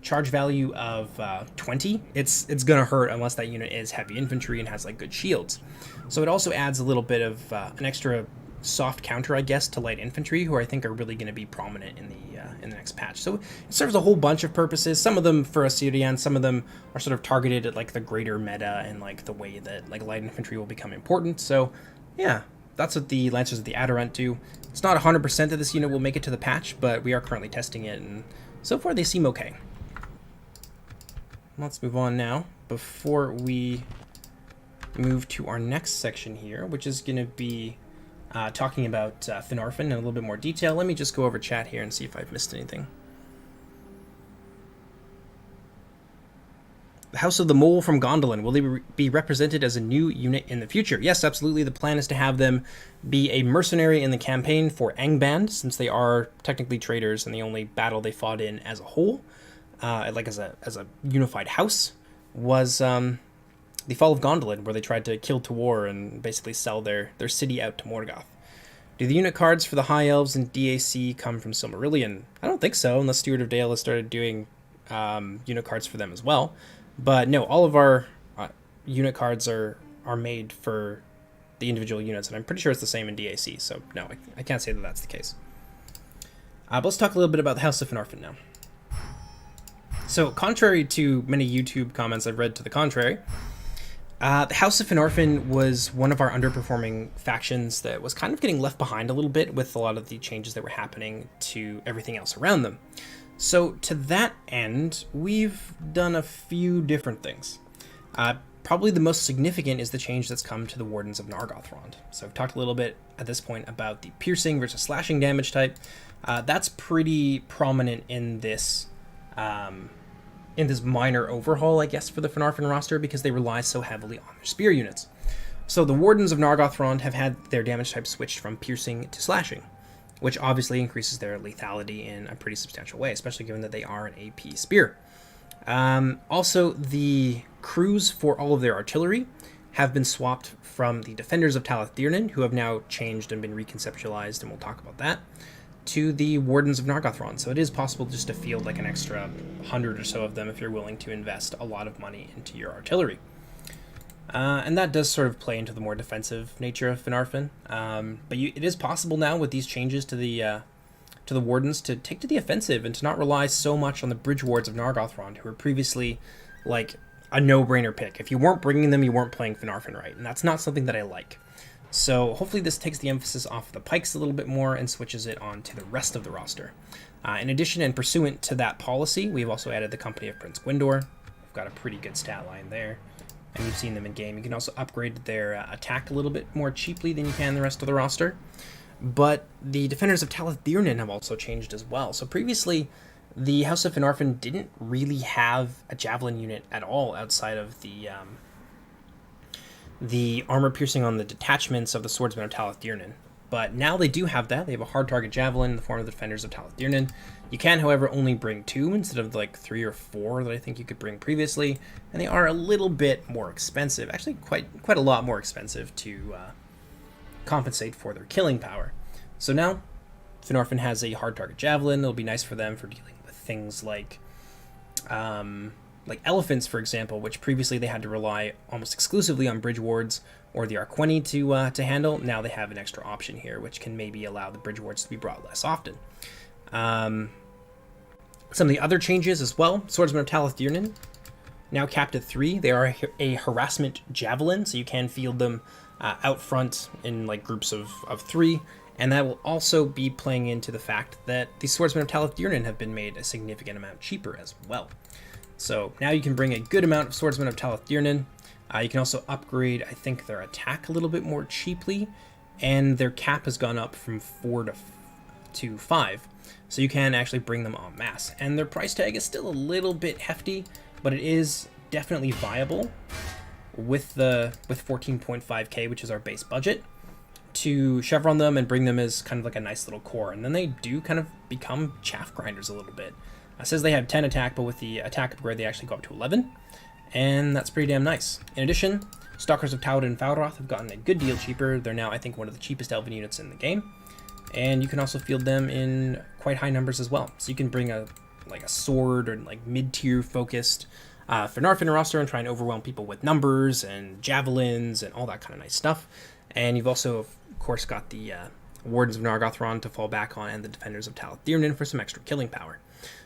charge value of 20. It's gonna hurt unless that unit is heavy infantry and has good shields. So it also adds a little bit of an extra soft counter, I guess, to light infantry, who I think are really going to be prominent in the next patch. So it serves a whole bunch of purposes. Some of them for Iysteling, some of them are sort of targeted at the greater meta and the way that light infantry will become important. So yeah, that's what the Lancers of the Adurant do. It's not 100% that this unit will make it to the patch, but we are currently testing it, and so far they seem okay. Let's move on now before we move to our next section here, which is going to be talking about Finarfin in a little bit more detail. Let me just go over chat here and see if I've missed anything. House of the Mole from Gondolin, will they be represented as a new unit in the future? Yes, absolutely. The plan is to have them be a mercenary in the campaign for Angband, since they are technically traitors and the only battle they fought in as a whole, like as a unified house, was the fall of Gondolin, where they tried to kill Tawar and basically sell their city out to Morgoth. Do the unit cards for the High Elves and DAC come from Silmarillion? I don't think so, unless Steward of Dale has started doing unit cards for them as well. But no, all of our unit cards are made for the individual units, and I'm pretty sure it's the same in DAC, so no, I can't say that that's the case. But let's talk a little bit about the House of Finarfin now. So, contrary to many YouTube comments I've read to the contrary, the House of Finarfin was one of our underperforming factions that was kind of getting left behind a little bit with a lot of the changes that were happening to everything else around them. So to that end, we've done a few different things. Probably the most significant is the change that's come to the Wardens of Nargothrond. So I've talked a little bit at this point about the piercing versus slashing damage type. That's pretty prominent in this minor overhaul, I guess, for the Finarfin roster, because they rely so heavily on their spear units. So the Wardens of Nargothrond have had their damage type switched from piercing to slashing, which obviously increases their lethality in a pretty substantial way, especially given that they are an AP spear. Also, the crews for all of their artillery have been swapped from the Defenders of Talath Dirnan, who have now changed and been reconceptualized, and we'll talk about that, to the Wardens of Nargothrond. So it is possible just to field like an extra 100 or so of them if you're willing to invest a lot of money into your artillery. And that does sort of play into the more defensive nature of Finarfin. But it is possible now with these changes to the Wardens to take to the offensive and to not rely so much on the Bridge Wards of Nargothrond, who were previously like a no-brainer pick. If you weren't bringing them, you weren't playing Finarfin right, and that's not something that I like. So hopefully this takes the emphasis off of the pikes a little bit more and switches it on to the rest of the roster. In addition, and pursuant to that policy, we've also added the Company of Prince Gwyndor. We've got a pretty good stat line there, and you've seen them in game. You can also upgrade their attack a little bit more cheaply than you can the rest of the roster. But the Defenders of Talath Dirnan have also changed as well. So previously, the House of Finarfin didn't really have a Javelin unit at all outside of the armor piercing on the detachments of the Swordsmen of Talath Dirnan. But now they do have that. They have a hard target Javelin in the form of the Defenders of Talath Dirnan. You can, however, only bring 2 instead of like 3 or 4 that I think you could bring previously. And they are a little bit more expensive. Actually, quite a lot more expensive to compensate for their killing power. So now, Finarfin has a hard target Javelin. It'll be nice for them for dealing with things like elephants, for example, which previously they had to rely almost exclusively on Bridge Wards or the Arqueni to handle. Now they have an extra option here, which can maybe allow the Bridge Wards to be brought less often. Some of the other changes as well. Swordsmen of Talath Dirnan, now capped at 3. They are a harassment Javelin, so you can field them out front in like groups of 3. And that will also be playing into the fact that the Swordsmen of Talath Dirnan have been made a significant amount cheaper as well. So now you can bring a good amount of Swordsmen of Talath Dirnan. You can also upgrade, I think, their attack a little bit more cheaply, and their cap has gone up from 4 to 5. So you can actually bring them en masse. And their price tag is still a little bit hefty, but it is definitely viable with 14.5k, which is our base budget, to chevron them and bring them as kind of like a nice little core. And then they do kind of become chaff grinders a little bit. It says they have 10 attack, but with the attack upgrade they actually go up to 11, and that's pretty damn nice. In addition, Stalkers of Tawd and Falroth have gotten a good deal cheaper. They're now, I think, one of the cheapest elven units in the game, and you can also field them in quite high numbers as well. So you can bring a sword or like mid-tier focused Finarfin roster and try and overwhelm people with numbers and javelins and all that kind of nice stuff. And you've also, of course, got the Wardens of Nargothrond to fall back on, and the Defenders of Talath Dirnan for some extra killing power.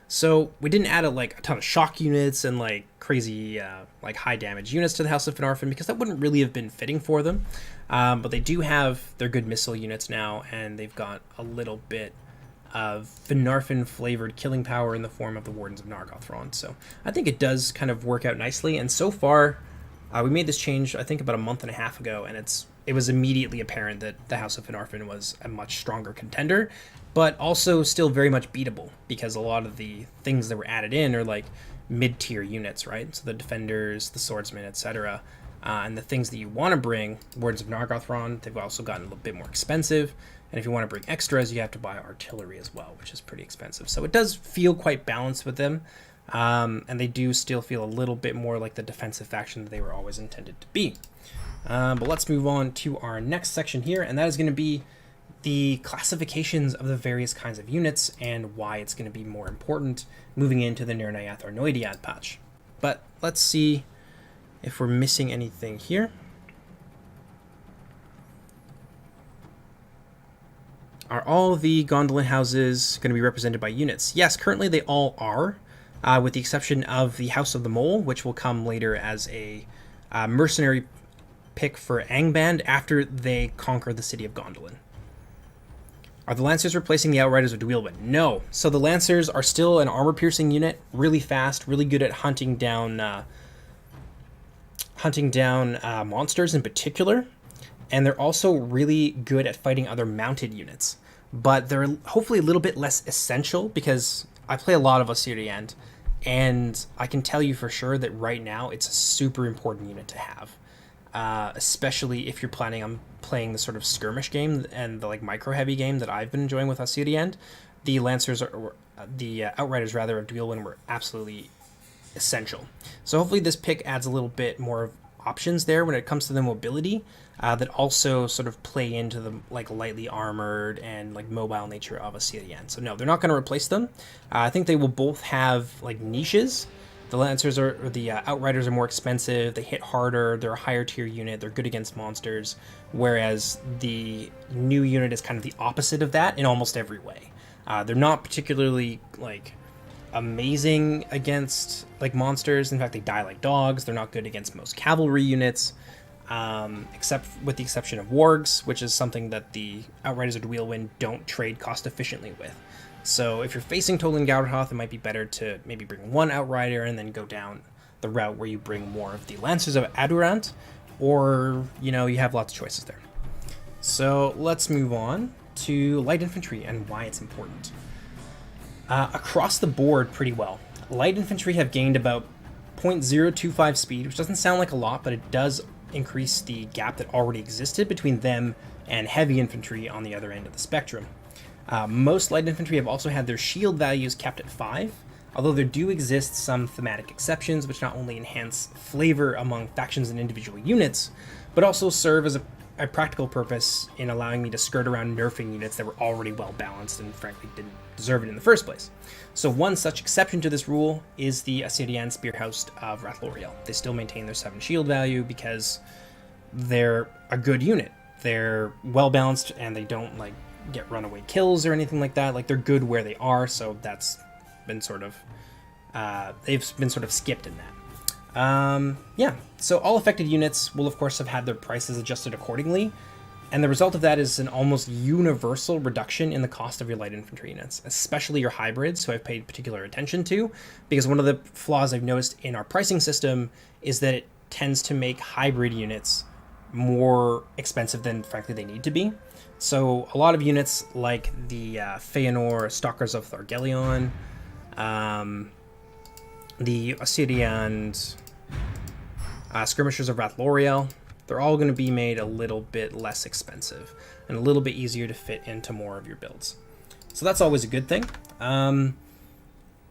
So we didn't add a ton of shock units and like crazy high damage units to the House of Finarfin, because that wouldn't really have been fitting for them. But they do have their good missile units now, and they've got a little bit of Finarfin flavored killing power in the form of the Wardens of Nargothrond. So I think it does kind of work out nicely. And so far, we made this change I think about a month and a half ago, and it was immediately apparent that the House of Finarfin was a much stronger contender, but also still very much beatable, because a lot of the things that were added in are like mid-tier units, right? So the defenders, the swordsmen, etc. And the things that you want to bring, Wardens of Nargothrond, they've also gotten a little bit more expensive. And if you want to bring extras, you have to buy artillery as well, which is pretty expensive. So it does feel quite balanced with them. And they do still feel a little bit more like the defensive faction that they were always intended to be. But let's move on to our next section here, and that is going to be the classifications of the various kinds of units and why it's going to be more important moving into the NIRNAETH ARNOEDIAD patch. But let's see if we're missing anything here. Are all the Gondolin houses going to be represented by units? Yes, currently they all are, with the exception of the House of the Mole, which will come later as a mercenary pick for Angband after they conquer the city of Gondolin. Are the Lancers replacing the Outriders with Dweilwyn? No. So the Lancers are still an armor-piercing unit, really fast, really good at hunting down monsters in particular, and they're also really good at fighting other mounted units. But they're hopefully a little bit less essential because I play a lot of Assyrian, and I can tell you for sure that right now it's a super important unit to have. Especially if you're planning on playing the sort of skirmish game and the like micro-heavy game that I've been enjoying with Assyrian, the Lancers, the Outriders rather, of Dweilwyn were absolutely essential. So hopefully this pick adds a little bit more options there when it comes to the mobility that also sort of play into the like lightly armored and like mobile nature of Assyrian. So no, they're not going to replace them. I think they will both have like niches. The Lancers or the Outriders are more expensive, they hit harder, they're a higher tier unit, they're good against monsters, whereas the new unit is kind of the opposite of that in almost every way. They're not particularly like amazing against like monsters. In fact, they die like dogs. They're not good against most cavalry units, except with the exception of wargs, which is something that the Outriders of Dweilwyn don't trade cost efficiently with. So if you're facing Tolin Gauderhoth, it might be better to maybe bring one Outrider and then go down the route where you bring more of the Lancers of Adurant, or, you know, you have lots of choices there. So let's move on to light infantry and why it's important. Across the board pretty well. Light infantry have gained about 0.025 speed, which doesn't sound like a lot, but it does increase the gap that already existed between them and heavy infantry on the other end of the spectrum. Most light infantry have also had their shield values kept at 5, although there do exist some thematic exceptions which not only enhance flavor among factions and individual units, but also serve as a practical purpose in allowing me to skirt around nerfing units that were already well balanced and frankly didn't deserve it in the first place. So one such exception to this rule is the Assyrian Spearhost of Rathloriel. They still maintain their 7 shield value because they're a good unit. They're well balanced and they don't like get runaway kills or anything like that. Like they're good where they are, so that's been sort of they've been sort of skipped in that. Yeah, so all affected units will of course have had their prices adjusted accordingly, and the result of that is an almost universal reduction in the cost of your light infantry units, especially your hybrids, who I've paid particular attention to, because one of the flaws I've noticed in our pricing system is that it tends to make hybrid units more expensive than frankly they need to be. So a lot of units like the Feanor Stalkers of Thargelion, the Assyrian Skirmishers of Rathloriel, they're all going to be made a little bit less expensive and a little bit easier to fit into more of your builds. So that's always a good thing.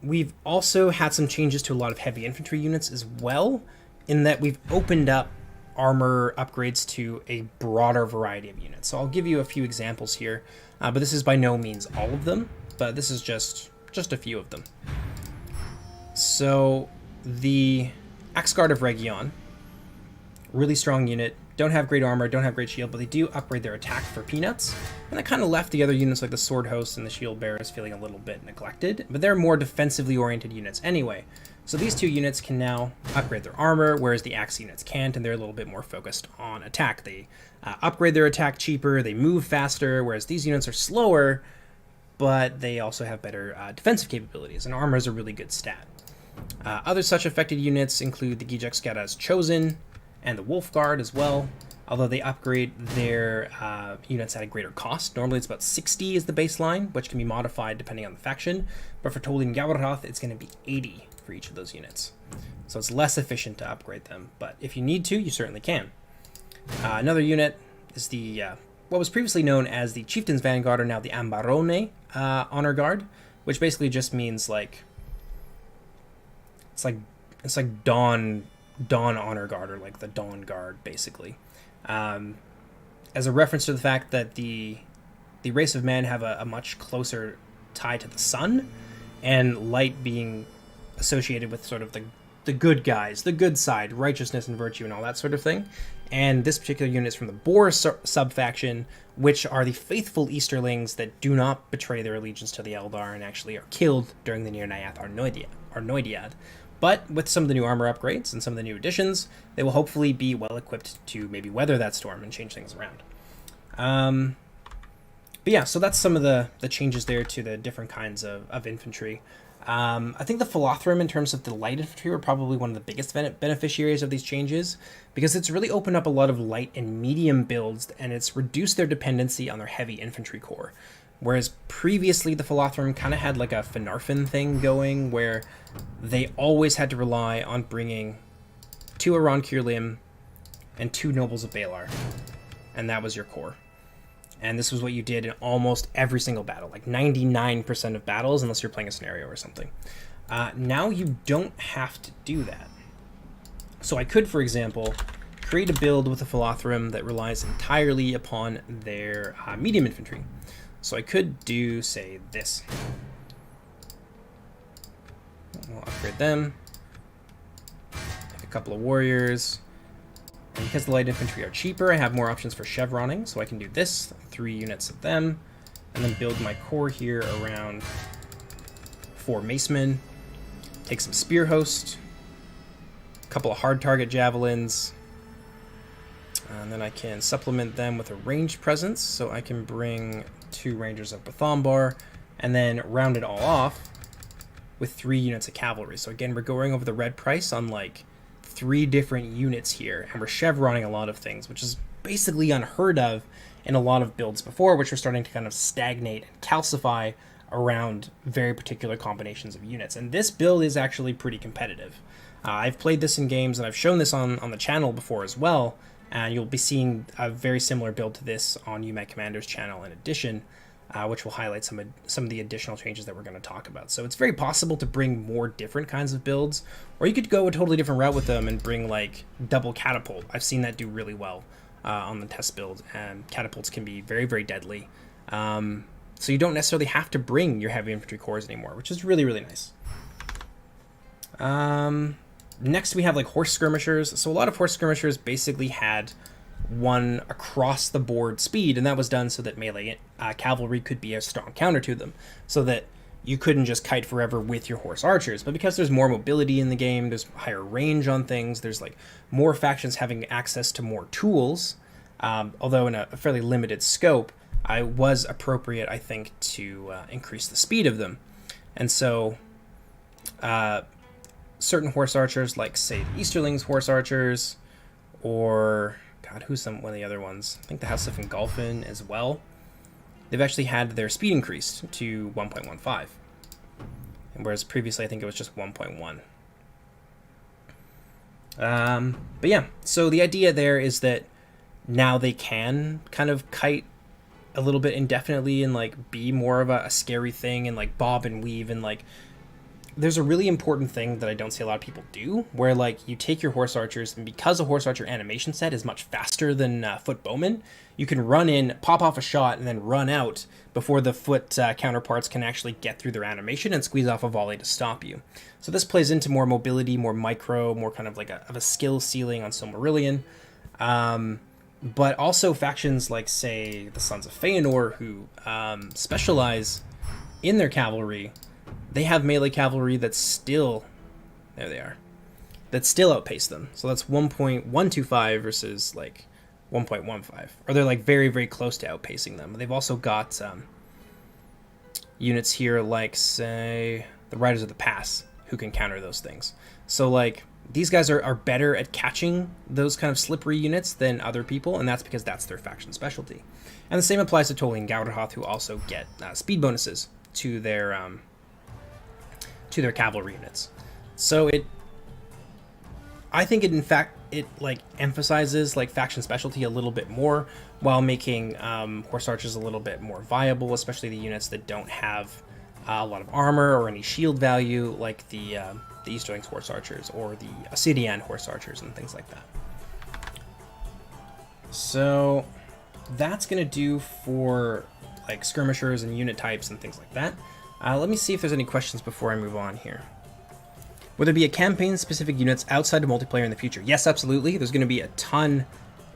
We've also had some changes to a lot of heavy infantry units as well, in that we've opened up armor upgrades to a broader variety of units. So I'll give you a few examples here, but this is by no means all of them, but this is just a few of them. So the Axguard of Region, really strong unit, don't have great armor, don't have great shield, but they do upgrade their attack for peanuts, and that kind of left the other units like the Sword Host and the Shield Bearers feeling a little bit neglected, but they're more defensively oriented units anyway. So these two units can now upgrade their armor, whereas the axe units can't, and they're a little bit more focused on attack. They upgrade their attack cheaper, they move faster, whereas these units are slower, but they also have better defensive capabilities, and armor is a really good stat. Other such affected units include the Gijekskada's Chosen and the Wolf Guard as well, although they upgrade their units at a greater cost. Normally it's about 60 is the baseline, which can be modified depending on the faction, but for Tolin Gauderhoth it's going to be 80 for each of those units. So it's less efficient to upgrade them, but if you need to, you certainly can. Another unit is the what was previously known as the Chieftain's Vanguard, or now the Ambarone Honor Guard, which basically just means like it's like Dawn Honor Guard, or like the Dawn Guard, basically, as a reference to the fact that the race of man have a much closer tie to the sun, and light being associated with sort of the good guys, the good side, righteousness and virtue and all that sort of thing. And this particular unit is from the Boar sub-faction, which are the faithful Easterlings that do not betray their allegiance to the Eldar and actually are killed during the NIRNAETH ARNOEDIAD. But with some of the new armor upgrades and some of the new additions, they will hopefully be well equipped to maybe weather that storm and change things around. But yeah, so that's some of the changes there to the different kinds of infantry. I think the Philothrim, in terms of the light infantry, were probably one of the biggest beneficiaries of these changes, because it's really opened up a lot of light and medium builds, and it's reduced their dependency on their heavy infantry core. Whereas previously the Philothrim kind of had like a Finarfin thing going, where they always had to rely on bringing 2 Aron Kirlim and 2 Nobles of Balar, and that was your core. And this was what you did in almost every single battle, like 99% of battles, unless you're playing a scenario or something. Now you don't have to do that. So I could, for example, create a build with a Philothrim that relies entirely upon their medium infantry. So I could do, say, this. We'll upgrade them. Make a couple of warriors. And because the light infantry are cheaper, I have more options for chevroning, so I can do this, 3 units of them, and then build my core here around 4 macemen, take some spear host, a couple of hard target javelins, and then I can supplement them with a ranged presence, so I can bring 2 rangers of Bathombar, and then round it all off with 3 units of cavalry. So again, we're going over the red price on like 3 different units here, and we're chevroning a lot of things, which is basically unheard of in a lot of builds before, which are starting to kind of stagnate and calcify around very particular combinations of units. And this build is actually pretty competitive. I've played this in games, and I've shown this on the channel before as well, and you'll be seeing a very similar build to this on UMAC Commander's channel in addition, which will highlight some of the additional changes that we're going to talk about. So it's very possible to bring more different kinds of builds, or you could go a totally different route with them and bring like double catapult. I've seen that do really well on the test build, and catapults can be very, very deadly. So you don't necessarily have to bring your heavy infantry cores anymore, which is really, really nice. Next we have like horse skirmishers. So a lot of horse skirmishers basically had one across the board speed, and that was done so that melee cavalry could be a strong counter to them, so that you couldn't just kite forever with your horse archers. But because there's more mobility in the game, there's higher range on things, there's like more factions having access to more tools, although in a fairly limited scope, I was appropriate, I think, to increase the speed of them. And so certain horse archers, like say the Easterling's horse archers, or God, who's one of the other ones? I think the House of Gondolin as well. They've actually had their speed increased to 1.15, and whereas previously I think it was just 1.1. But yeah, so the idea there is that now they can kind of kite a little bit indefinitely and like be more of a scary thing, and like bob and weave, and like there's a really important thing that I don't see a lot of people do, where like you take your horse archers, and because a horse archer animation set is much faster than foot bowmen, you can run in, pop off a shot, and then run out before the foot counterparts can actually get through their animation and squeeze off a volley to stop you. So this plays into more mobility, more micro, more kind of like a skill ceiling on Silmarillion. But also factions like, say, the Sons of Feanor, who specialize in their cavalry, they have melee cavalry that's still, there they are, that still outpace them. So that's 1.125 versus like 1.15, or they're like very, very close to outpacing them. They've also got units here like, say, the Riders of the Pass, who can counter those things. So like these guys are better at catching those kind of slippery units than other people, and that's because that's their faction specialty. And the same applies to Toli and Gauderhoth, who also get speed bonuses to their cavalry units. So I think in fact it like emphasizes like faction specialty a little bit more while making horse archers a little bit more viable, especially the units that don't have a lot of armor or any shield value, like the Easterling's horse archers or the Assyrian horse archers and things like that. So that's gonna do for like skirmishers and unit types and things like that. Let me see if there's any questions before I move on here. Will there be a campaign-specific units outside of multiplayer in the future? Yes, absolutely. There's going to be a ton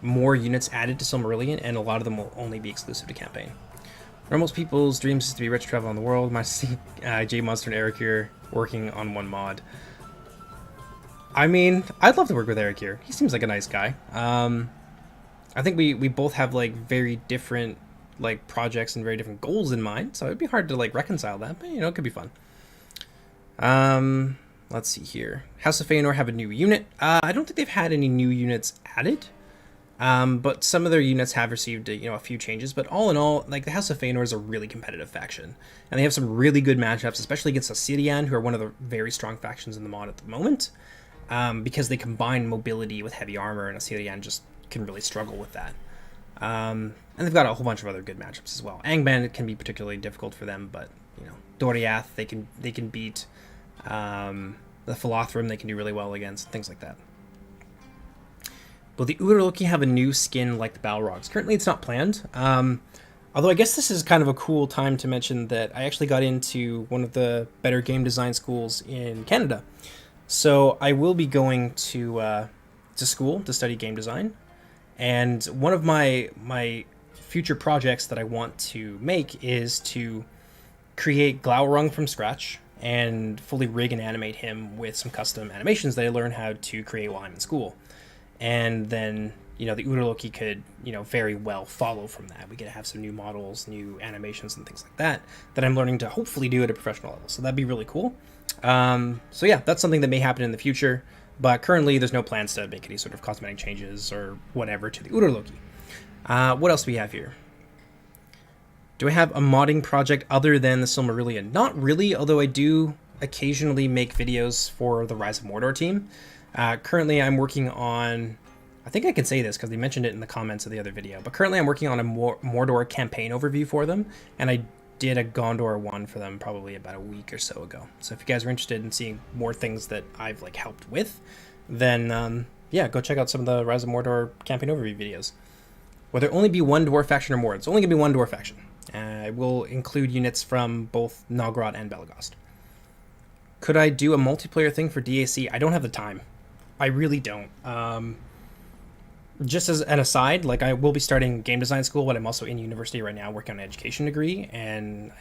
more units added to Silmarillion, and a lot of them will only be exclusive to campaign. Are most people's dreams is to be rich, travel in the world. My Jmonster and Eric here working on one mod. I mean, I'd love to work with Eric here. He seems like a nice guy. I think we both have like very different like projects and very different goals in mind, so it'd be hard to like reconcile that, but you know, it could be fun. Let's see here. House of Feanor have a new unit. I don't think they've had any new units added, but some of their units have received a few changes. But all in all, like the House of Feanor is a really competitive faction, and they have some really good matchups, especially against Assyrian, who are one of the very strong factions in the mod at the moment, because they combine mobility with heavy armor, and Assyrian just can really struggle with that. And they've got a whole bunch of other good matchups as well. Angband can be particularly difficult for them, but Doriath they can beat. The Philothrum they can do really well against, things like that. Will the Urloki have a new skin like the Balrogs? Currently it's not planned, although I guess this is kind of a cool time to mention that I actually got into one of the better game design schools in Canada. So I will be going to school to study game design, and one of my future projects that I want to make is to create Glaurung from scratch and fully rig and animate him with some custom animations that I learned how to create while I'm in school. And then, the Urloki could, very well follow from that. We get to have some new models, new animations, and things like that I'm learning to hopefully do at a professional level. So that'd be really cool. So yeah, that's something that may happen in the future, but currently there's no plans to make any sort of cosmetic changes or whatever to the Urloki. What else do we have here? Do I have a modding project other than the Silmarillion? Not really, although I do occasionally make videos for the Rise of Mordor team. Currently, I'm working on... I think I can say this because they mentioned it in the comments of the other video, but currently I'm working on a Mordor campaign overview for them, and I did a Gondor one for them probably about a week or so ago. So if you guys are interested in seeing more things that I've helped with, then yeah, go check out some of the Rise of Mordor campaign overview videos. Will there only be one dwarf faction or more? It's only going to be one dwarf faction. I will include units from both Nogrod and Belagost. Could I do a multiplayer thing for DAC? I don't have the time. I really don't. Just as an aside, I will be starting game design school, but I'm also in university right now working on an education degree, and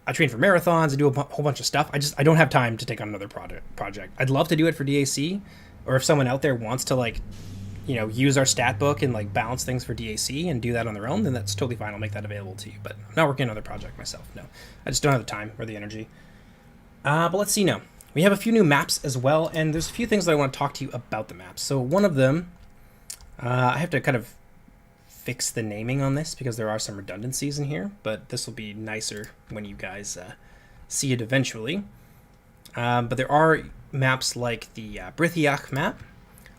I train for marathons, I do a whole bunch of stuff. I don't have time to take on another project. I'd love to do it for DAC, or if someone out there wants to use our stat book and balance things for DAC and do that on their own, then that's totally fine. I'll make that available to you. But I'm not working on another project myself. No, I just don't have the time or the energy. But let's see now. We have a few new maps as well, and there's a few things that I want to talk to you about the maps. So one of them, I have to kind of fix the naming on this because there are some redundancies in here, but this will be nicer when you guys see it eventually. But there are maps like the Brithiach map,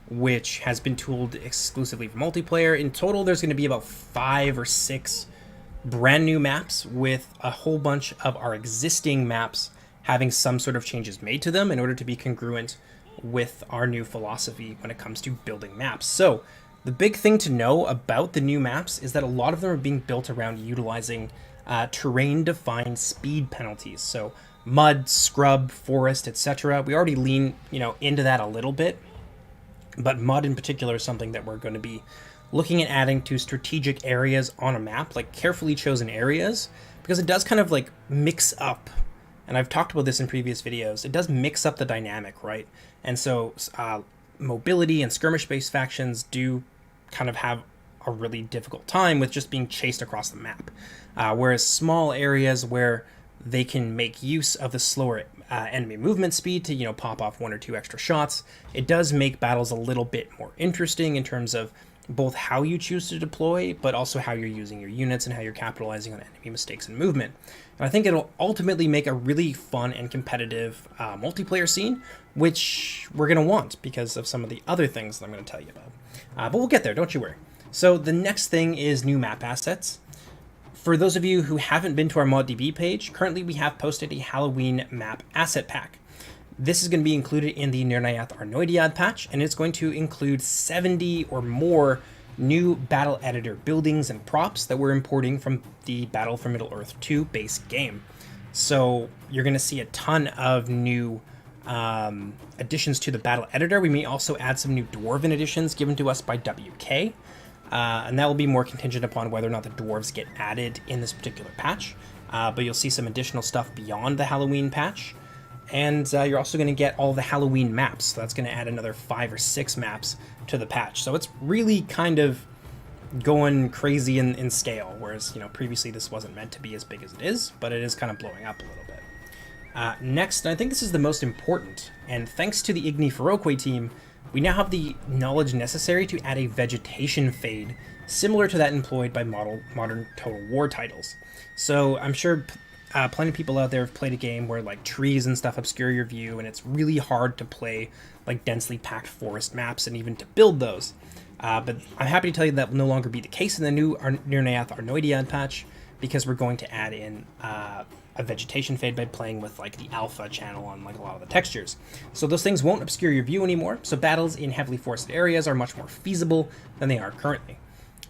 which has been tooled exclusively for multiplayer. In total, there's going to be about 5 or 6 brand new maps with a whole bunch of our existing maps having some sort of changes made to them in order to be congruent with our new philosophy when it comes to building maps. So the big thing to know about the new maps is that a lot of them are being built around utilizing terrain-defined speed penalties. So mud, scrub, forest, etc. We already lean into that a little bit, but mud in particular is something that we're going to be looking at adding to strategic areas on a map, carefully chosen areas, because it does kind of mix up, and I've talked about this in previous videos, it does mix up the dynamic, right? And so mobility and skirmish-based factions do kind of have a really difficult time with just being chased across the map, whereas small areas where they can make use of the slower enemy movement speed to pop off 1 or 2 extra shots, it does make battles a little bit more interesting in terms of both how you choose to deploy, but also how you're using your units and how you're capitalizing on enemy mistakes and movement. And I think it'll ultimately make a really fun and competitive multiplayer scene, which we're going to want because of some of the other things that I'm going to tell you about. But we'll get there, don't you worry. So the next thing is new map assets. For those of you who haven't been to our ModDB page, currently we have posted a Halloween map asset pack. This is going to be included in the NIRNAETH ARNOEDIAD patch, and it's going to include 70 or more new battle editor buildings and props that we're importing from the Battle for Middle-earth 2 base game. So you're going to see a ton of new additions to the battle editor. We may also add some new Dwarven additions given to us by WK. And that will be more contingent upon whether or not the dwarves get added in this particular patch. But you'll see some additional stuff beyond the Halloween patch. And you're also going to get all the Halloween maps. So that's going to add another 5 or 6 maps to the patch. So it's really kind of going crazy in scale. Whereas, previously this wasn't meant to be as big as it is. But it is kind of blowing up a little bit. Next, and I think this is the most important. And thanks to the Igni Feroque team, we now have the knowledge necessary to add a vegetation fade, similar to that employed by modern Total War titles. So I'm sure plenty of people out there have played a game where like trees and stuff obscure your view, and it's really hard to play like densely packed forest maps and even to build those. But I'm happy to tell you that will no longer be the case in the new NIRNAETH ARNOEDIAD patch, because we're going to add in a vegetation fade by playing with like the alpha channel on like a lot of the textures. So those things won't obscure your view anymore, so battles in heavily forested areas are much more feasible than they are currently.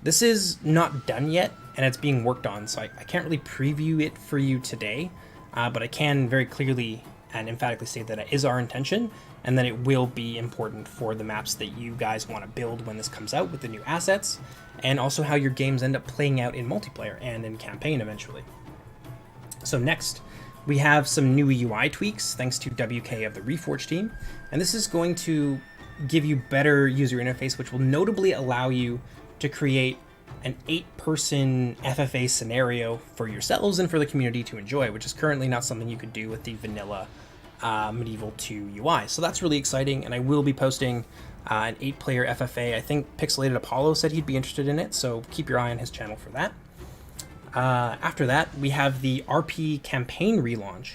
This is not done yet, and it's being worked on, so I can't really preview it for you today, but I can very clearly and emphatically say that it is our intention, and that it will be important for the maps that you guys want to build when this comes out with the new assets, and also how your games end up playing out in multiplayer and in campaign eventually. So next, we have some new UI tweaks thanks to WK of the Reforged team, and this is going to give you better user interface, which will notably allow you to create an 8-person FFA scenario for yourselves and for the community to enjoy, which is currently not something you could do with the vanilla Medieval 2 UI. So that's really exciting, and I will be posting an 8-player FFA. I think Pixelated Apollo said he'd be interested in it, so keep your eye on his channel for that. After that, we have the RP campaign relaunch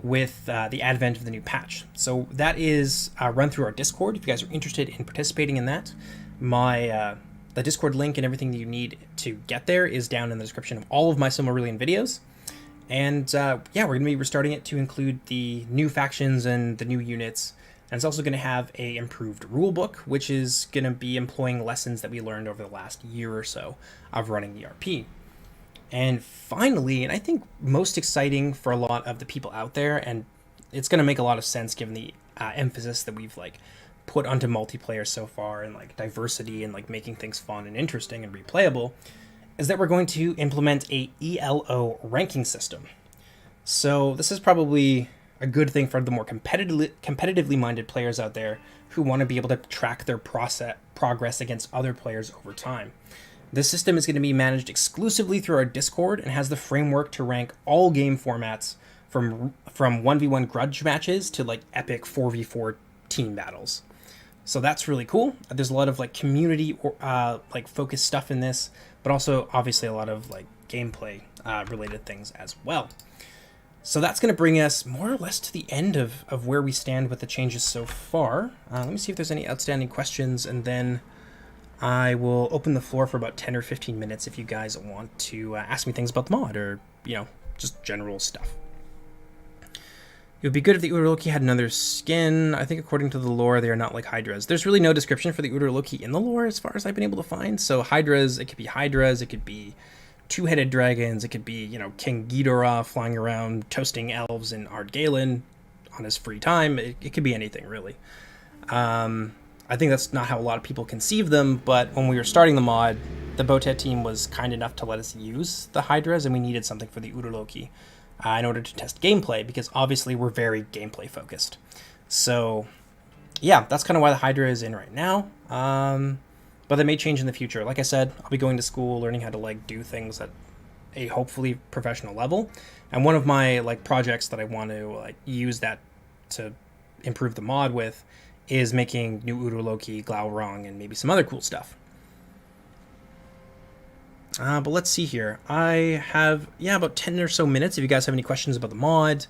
with the advent of the new patch. So that is run through our Discord. If you guys are interested in participating in that, the Discord link and everything that you need to get there is down in the description of all of my Silmarillion videos. And yeah, we're going to be restarting it to include the new factions and the new units. And it's also going to have a improved rulebook, which is going to be employing lessons that we learned over the last year or so of running the RP. And finally, and I think most exciting for a lot of the people out there, and it's going to make a lot of sense given the emphasis that we've like put onto multiplayer so far, and like diversity and like making things fun and interesting and replayable, is that we're going to implement a ELO ranking system. So this is probably a good thing for the more competitively minded players out there who want to be able to track their progress against other players over time. This system is going to be managed exclusively through our Discord and has the framework to rank all game formats from 1v1 grudge matches to like epic 4v4 team battles. So that's really cool. There's a lot of like community like focused stuff in this, but also obviously a lot of like gameplay related things as well. So that's going to bring us more or less to the end of where we stand with the changes so far. Let me see if there's any outstanding questions, and then I will open the floor for about 10 or 15 minutes if you guys want to ask me things about the mod or, just general stuff. It would be good if the Uroloki had another skin. I think according to the lore, they are not like Hydras. There's really no description for the Uroloki in the lore as far as I've been able to find. So Hydras, it could be Hydras, it could be two-headed dragons, it could be, King Ghidorah flying around toasting elves in Ardgalen on his free time. It could be anything, really. I think that's not how a lot of people conceive them, but when we were starting the mod, the Botet team was kind enough to let us use the Hydras, and we needed something for the Uroloki in order to test gameplay, because obviously we're very gameplay focused. So yeah, that's kind of why the Hydra is in right now. But they may change in the future. Like I said, I'll be going to school, learning how to like do things at a hopefully professional level. And one of my like projects that I want to like use that to improve the mod with is making new Uroloki, Glaurung, and maybe some other cool stuff. But let's see here. I have, yeah, about 10 or so minutes. If you guys have any questions about the mod,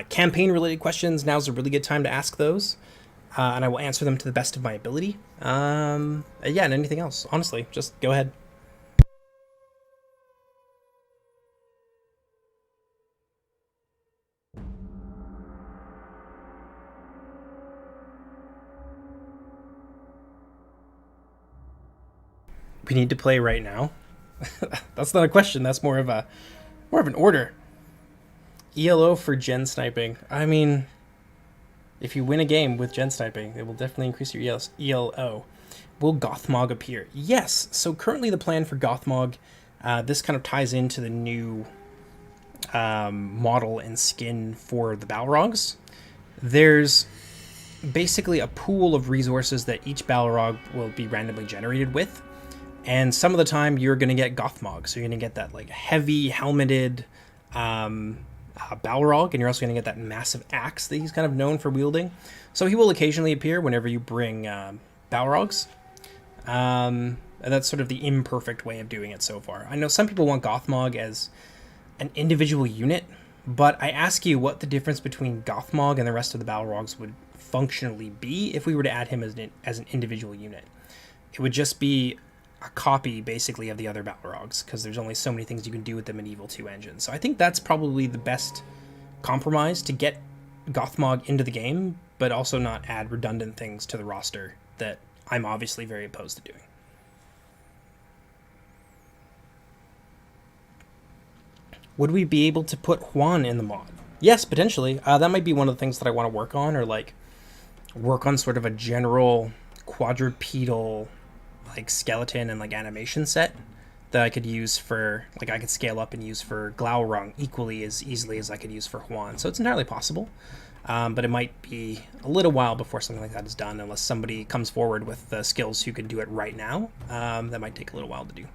campaign-related questions, now's a really good time to ask those. And I will answer them to the best of my ability. Yeah, and anything else, honestly, just go ahead. We need to play right now. That's not a question. That's more of an order. ELO for gen sniping. I mean, if you win a game with gen sniping, it will definitely increase your ELO. Will Gothmog appear? Yes. So currently the plan for Gothmog, this kind of ties into the new model and skin for the Balrogs. There's basically a pool of resources that each Balrog will be randomly generated with. And some of the time you're going to get Gothmog. So you're going to get that like heavy helmeted Balrog, and you're also going to get that massive axe that he's kind of known for wielding. So he will occasionally appear whenever you bring Balrogs. And that's sort of the imperfect way of doing it so far. I know some people want Gothmog as an individual unit, but I ask you what the difference between Gothmog and the rest of the Balrogs would functionally be if we were to add him as an individual unit. It would just be a copy, basically, of the other Balrogs, because there's only so many things you can do with the Medieval 2 engine. So I think that's probably the best compromise to get Gothmog into the game, but also not add redundant things to the roster that I'm obviously very opposed to doing. Would we be able to put Juan in the mod? Yes, potentially. That might be one of the things that I want to work on, or like work on sort of a general quadrupedal like skeleton and like animation set that I could use for, like, I could scale up and use for Glaurung equally as easily as I could use for Juan. So it's entirely possible, but it might be a little while before something like that is done, unless somebody comes forward with the skills who can do it right now. That might take a little while to do.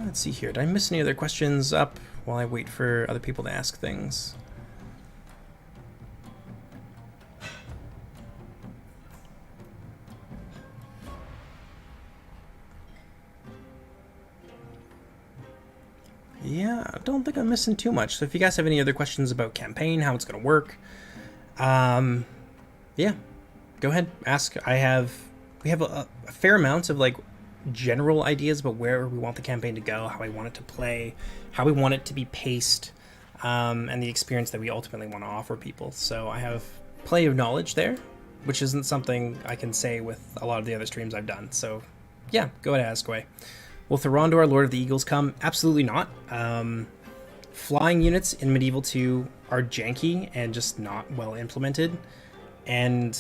Let's see here. Did I miss any other questions up while I wait for other people to ask things? Yeah, I don't think I'm missing too much. So if you guys have any other questions about campaign, how it's going to work, yeah, go ahead, ask. We have a fair amount of like general ideas about where we want the campaign to go, how I want it to play, how we want it to be paced, and the experience that we ultimately want to offer people. So I have plenty of knowledge there, which isn't something I can say with a lot of the other streams I've done. So yeah, go ahead, ask away. Will Thorondor, Lord of the Eagles, come? Absolutely not. Flying units in Medieval 2 are janky and just not well implemented. And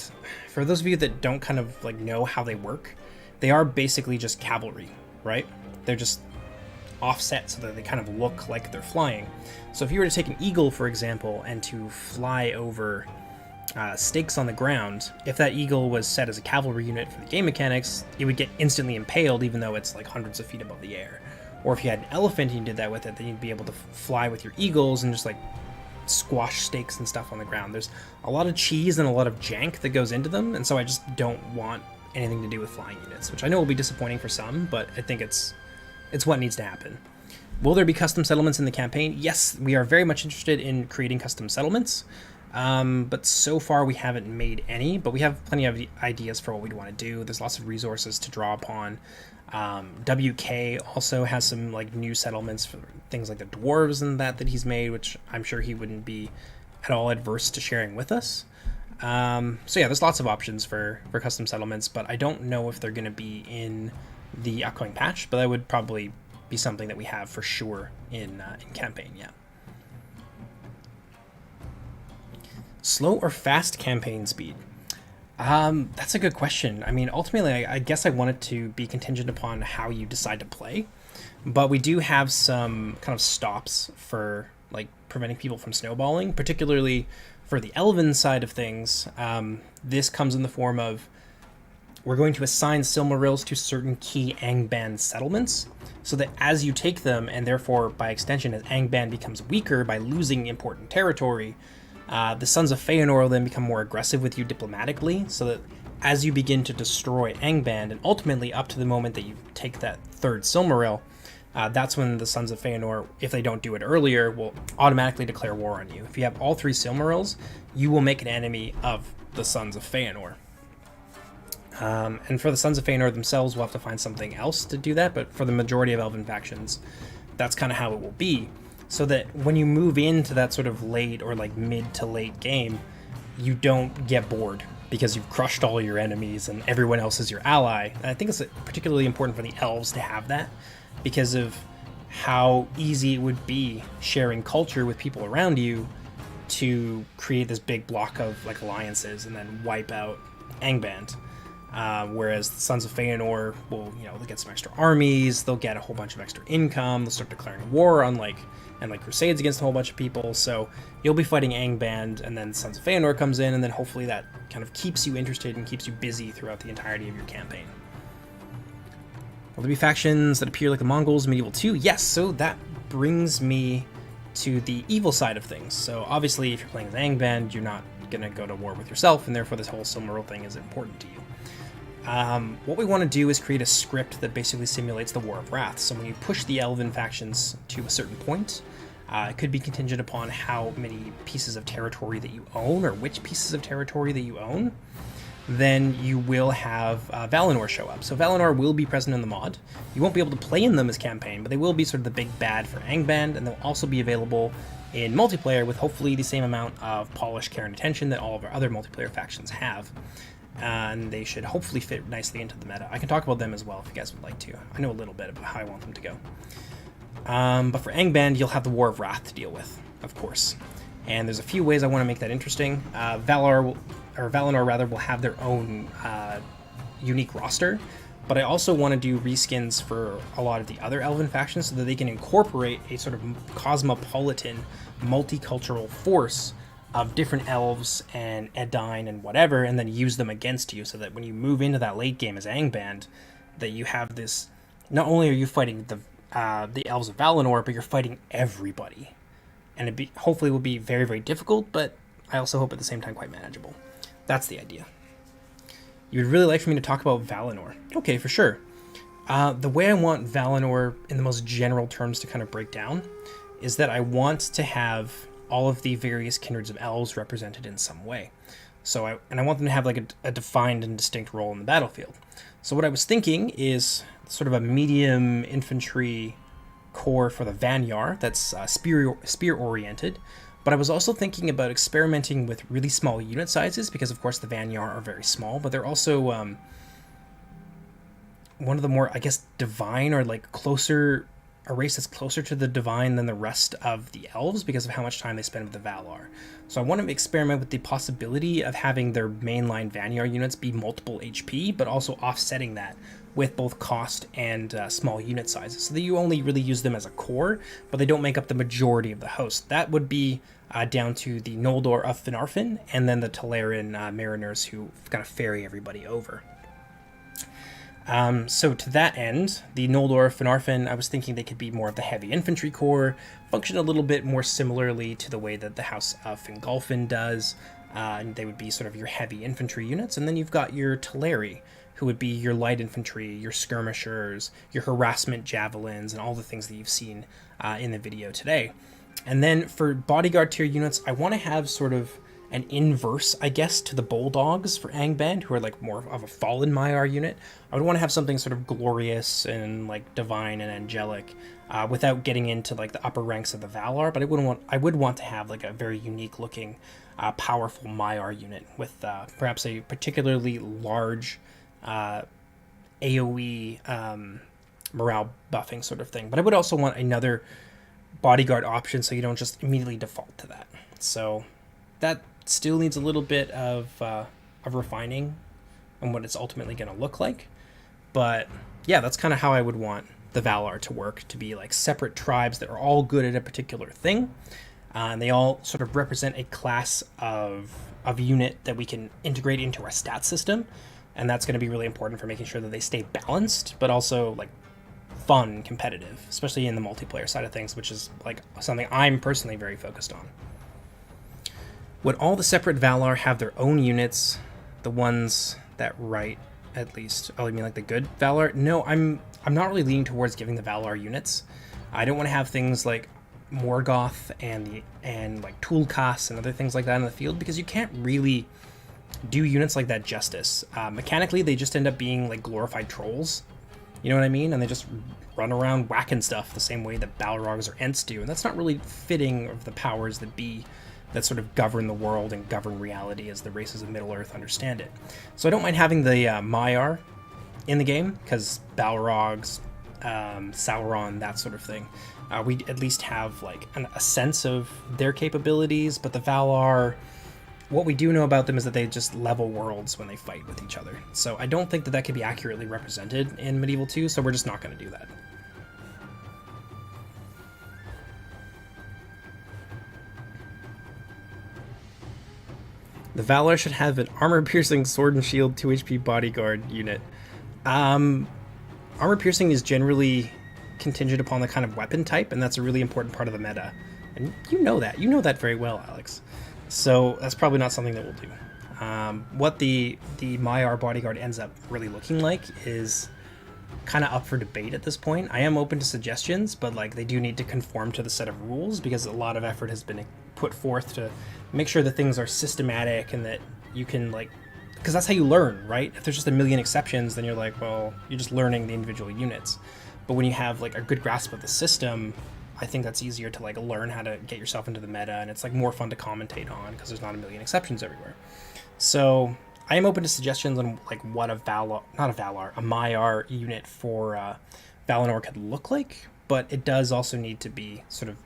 for those of you that don't kind of like know how they work, they are basically just cavalry, right? They're just offset so that they kind of look like they're flying. So if you were to take an eagle, for example, and to fly over stakes on the ground, if that eagle was set as a cavalry unit for the game mechanics, it would get instantly impaled even though it's like hundreds of feet above the air. Or if you had an elephant and you did that with it, then you'd be able to fly with your eagles and just like squash stakes and stuff on the ground. There's a lot of cheese and a lot of jank that goes into them, and so I just don't want anything to do with flying units, which I know will be disappointing for some, but I think it's what needs to happen. Will there be custom settlements in the campaign? Yes, we are very much interested in creating custom settlements, but so far we haven't made any, but we have plenty of ideas for what we'd want to do. There's lots of resources to draw upon. WK also has some like new settlements for things like the dwarves and that he's made, which I'm sure he wouldn't be at all adverse to sharing with us. So yeah, there's lots of options for custom settlements, but I don't know if they're going to be in the upcoming patch, but that would probably be something that we have for sure in campaign, yeah. Slow or fast campaign speed? That's a good question. I mean, ultimately, I guess I want it to be contingent upon how you decide to play, but we do have some kind of stops for like preventing people from snowballing, particularly for the Elven side of things. This comes in the form of, we're going to assign Silmarils to certain key Angband settlements, so that as you take them, and therefore by extension as Angband becomes weaker by losing important territory, The Sons of Feanor will then become more aggressive with you diplomatically, so that as you begin to destroy Angband, and ultimately up to the moment that you take that third Silmaril, that's when the Sons of Feanor, if they don't do it earlier, will automatically declare war on you. If you have all 3 Silmarils, you will make an enemy of the Sons of Feanor. And for the Sons of Feanor themselves, we'll have to find something else to do that, but for the majority of Elven factions, that's kind of how it will be. So that when you move into that sort of late or like mid to late game, you don't get bored because you've crushed all your enemies and everyone else is your ally. And I think it's particularly important for the elves to have that because of how easy it would be sharing culture with people around you to create this big block of like alliances and then wipe out Angband. Whereas the Sons of Feanor will, you know, they'll get some extra armies, they'll get a whole bunch of extra income, they'll start declaring war on like crusades against a whole bunch of people. So you'll be fighting Angband, and then Sons of Feanor comes in, and then hopefully that kind of keeps you interested and keeps you busy throughout the entirety of your campaign. Will there be factions that appear like the Mongols in Medieval 2? Yes, so that brings me to the evil side of things. So obviously, if you're playing as Angband, you're not going to go to war with yourself, and therefore this whole Silmaril thing is important to you. What we want to do is create a script that basically simulates the War of Wrath. So when you push the Elven factions to a certain point, it could be contingent upon how many pieces of territory that you own, or which pieces of territory that you own, then you will have Valinor show up. So Valinor will be present in the mod. You won't be able to play in them as campaign, but they will be sort of the big bad for Angband, and they'll also be available in multiplayer with hopefully the same amount of polish, care, and attention that all of our other multiplayer factions have. And they should hopefully fit nicely into the meta. I can talk about them as well if you guys would like to. I know a little bit about how I want them to go. But for Angband, you'll have the War of Wrath to deal with, of course. And there's a few ways I want to make that interesting. Valinor will have their own unique roster, but I also want to do reskins for a lot of the other Elven factions so that they can incorporate a sort of cosmopolitan, multicultural force of different elves and Edain and whatever, and then use them against you, so that when you move into that late game as Angband, that you have this, not only are you fighting the elves of Valinor, but you're fighting everybody. And hopefully will be very, very difficult, but I also hope at the same time quite manageable. That's the idea. You would really like for me to talk about Valinor. Okay, for sure. The way I want Valinor in the most general terms to kind of break down is that I want to have all of the various kindreds of elves represented in some way. So I want them to have like a defined and distinct role in the battlefield. So what I was thinking is sort of a medium infantry core for the Vanyar that's spear oriented, but I was also thinking about experimenting with really small unit sizes, because of course the Vanyar are very small, but they're also one of the more, I guess, divine, or like a race that's closer to the divine than the rest of the elves because of how much time they spend with the Valar. So I want to experiment with the possibility of having their mainline Vanyar units be multiple HP, but also offsetting that with both cost and small unit sizes, so that you only really use them as a core, but they don't make up the majority of the host. That would be down to the Noldor of Finarfin, and then the Telerin mariners who kind of ferry everybody over. So to that end, the Noldor of Finarfin, I was thinking they could be more of the heavy infantry corps, function a little bit more similarly to the way that the House of Fingolfin does, and they would be sort of your heavy infantry units. And then you've got your Teleri, who would be your light infantry, your skirmishers, your harassment javelins, and all the things that you've seen in the video today. And then for bodyguard tier units, I want to have sort of an inverse, I guess, to the bulldogs for Angband, who are like more of a fallen Maiar unit. I would want to have something sort of glorious and like divine and angelic, without getting into like the upper ranks of the Valar. But I would want to have like a very unique looking, powerful Maiar unit with perhaps a particularly large AoE morale buffing sort of thing. But I would also want another bodyguard option, so you don't just immediately default to that. So that still needs a little bit of refining on what it's ultimately going to look like. But yeah, that's kind of how I would want the Valar to work, to be like separate tribes that are all good at a particular thing. And they all sort of represent a class of unit that we can integrate into our stat system. And that's going to be really important for making sure that they stay balanced, but also like fun, competitive, especially in the multiplayer side of things, which is like something I'm personally very focused on. Would all the separate Valar have their own units? The ones that write, at least. Oh, you mean like the good Valar? No, I'm not really leaning towards giving the Valar units. I don't want to have things like Morgoth and like Toolcast and other things like that in the field, because you can't really do units like that justice. Mechanically, they just end up being like glorified trolls. You know what I mean? And they just run around whacking stuff the same way that Balrogs or Ents do. And that's not really fitting of the powers that be that sort of govern the world and govern reality as the races of Middle-earth understand it. So I don't mind having the Maiar in the game, because Balrogs, Sauron, that sort of thing. We at least have like a sense of their capabilities, but the Valar, what we do know about them is that they just level worlds when they fight with each other. So I don't think that that can be accurately represented in Medieval 2, so we're just not going to do that. The Valar should have an armor-piercing sword and shield 2 HP bodyguard unit. Armor-piercing is generally contingent upon the kind of weapon type, and that's a really important part of the meta. And you know that. You know that very well, Alex. So that's probably not something that we'll do. What the Maiar bodyguard ends up really looking like is kind of up for debate at this point. I am open to suggestions, but like they do need to conform to the set of rules, because a lot of effort has been put forth to make sure that things are systematic and that you can like, because that's how you learn, right? If there's just a million exceptions, then you're like, well, you're just learning the individual units. But when you have like a good grasp of the system, I think that's easier to like learn how to get yourself into the meta, and it's like more fun to commentate on because there's not a million exceptions everywhere. So I am open to suggestions on like what a Maiar unit for Valinor could look like, but it does also need to be sort of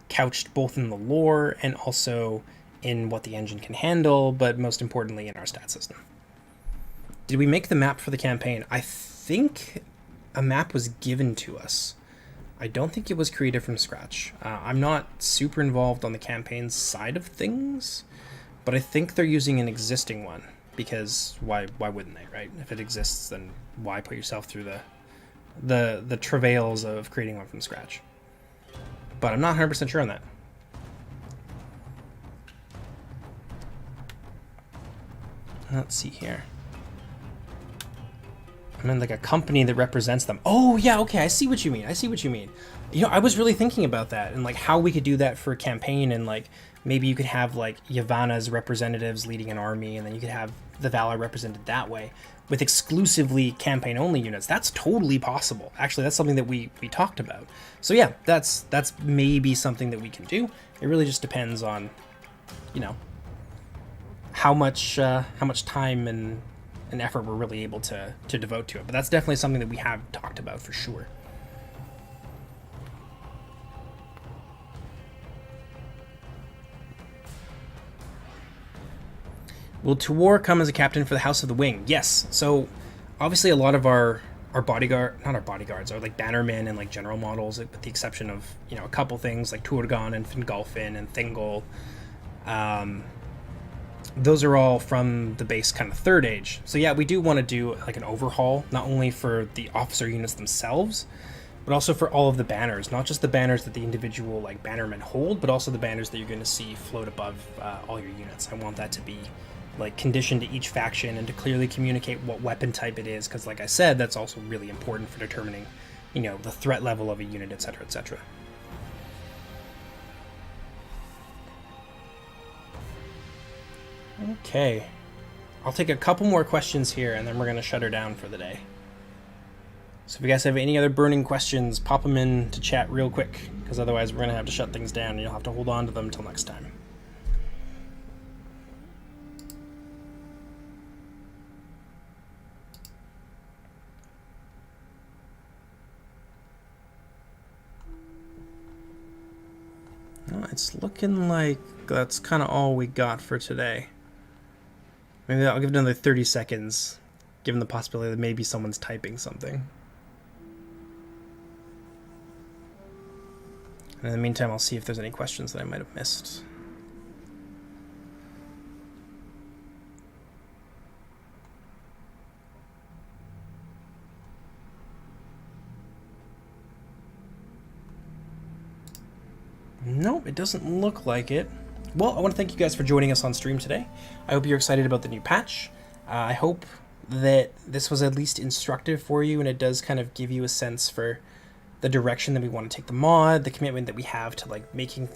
couched both in the lore and also in what the engine can handle, but most importantly in our stat system. Did we make the map for the campaign? I think a map was given to us. I don't think it was created from scratch. I'm not super involved on the campaign side of things, but I think they're using an existing one, because why wouldn't they, right? If it exists, then why put yourself through the travails of creating one from scratch? But I'm not 100% sure on that. Let's see here. I'm in like a company that represents them. Oh yeah, okay, I see what you mean. You know, I was really thinking about that and like how we could do that for a campaign, and like maybe you could have like Yavanna's representatives leading an army, and then you could have the Valar represented that way with exclusively campaign only units. That's totally possible. Actually, that's something that we talked about. So yeah, that's maybe something that we can do. It really just depends on, you know, how much time and effort we're really able to devote to it. But that's definitely something that we have talked about for sure. Will Tuor come as a captain for the House of the Wing? Yes. So obviously a lot of our bodyguards are like bannermen and like general models, with the exception of, you know, a couple things like Turgon and Fingolfin and Thingol. Those are all from the base kind of Third Age. So yeah, we do want to do like an overhaul, not only for the officer units themselves, but also for all of the banners. Not just the banners that the individual like bannermen hold, but also the banners that you're going to see float above all your units. I want that to be like conditioned to each faction and to clearly communicate what weapon type it is, because like I said, that's also really important for determining, you know, the threat level of a unit, etc., etc. Okay, I'll take a couple more questions here, and then we're going to shut her down for the day. So if you guys have any other burning questions, pop them in to chat real quick, because otherwise we're going to have to shut things down, and you'll have to hold on to them until next time. Well, it's looking like that's kind of all we got for today. Maybe I'll give it another 30 seconds, given the possibility that maybe someone's typing something. And in the meantime, I'll see if there's any questions that I might have missed. Nope, it doesn't look like it. well, I want to thank you guys for joining us on stream today. I hope you're excited about the new patch. I hope that this was at least instructive for you, and it does kind of give you a sense for the direction that we want to take the mod, the commitment that we have to like making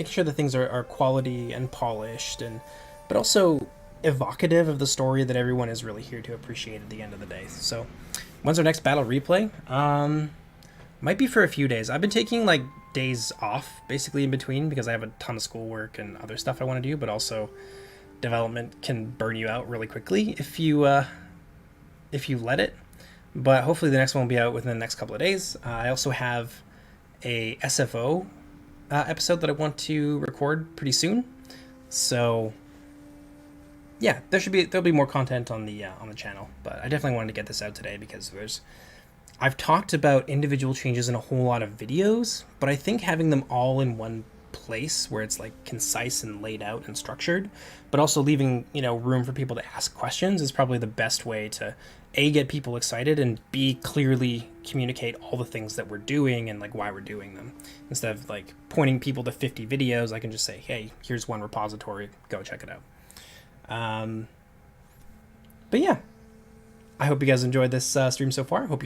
sure that things are quality and polished, but also evocative of the story that everyone is really here to appreciate at the end of the day. So when's our next battle replay? Might be for a few days. I've been taking like days off basically in between because I have a ton of schoolwork and other stuff I want to do, but also development can burn you out really quickly if you let it. But hopefully the next one will be out within the next couple of days. I also have a SFO episode that I want to record pretty soon. So yeah, there'll be more content on the channel. But I definitely wanted to get this out today because I've talked about individual changes in a whole lot of videos, but I think having them all in one place where it's like concise and laid out and structured, but also leaving room for people to ask questions is probably the best way to A, get people excited, and B, clearly communicate all the things that we're doing and like why we're doing them. Instead of like pointing people to 50 videos, I can just say, hey, here's one repository, go check it out. But yeah, I hope you guys enjoyed this stream so far. Hope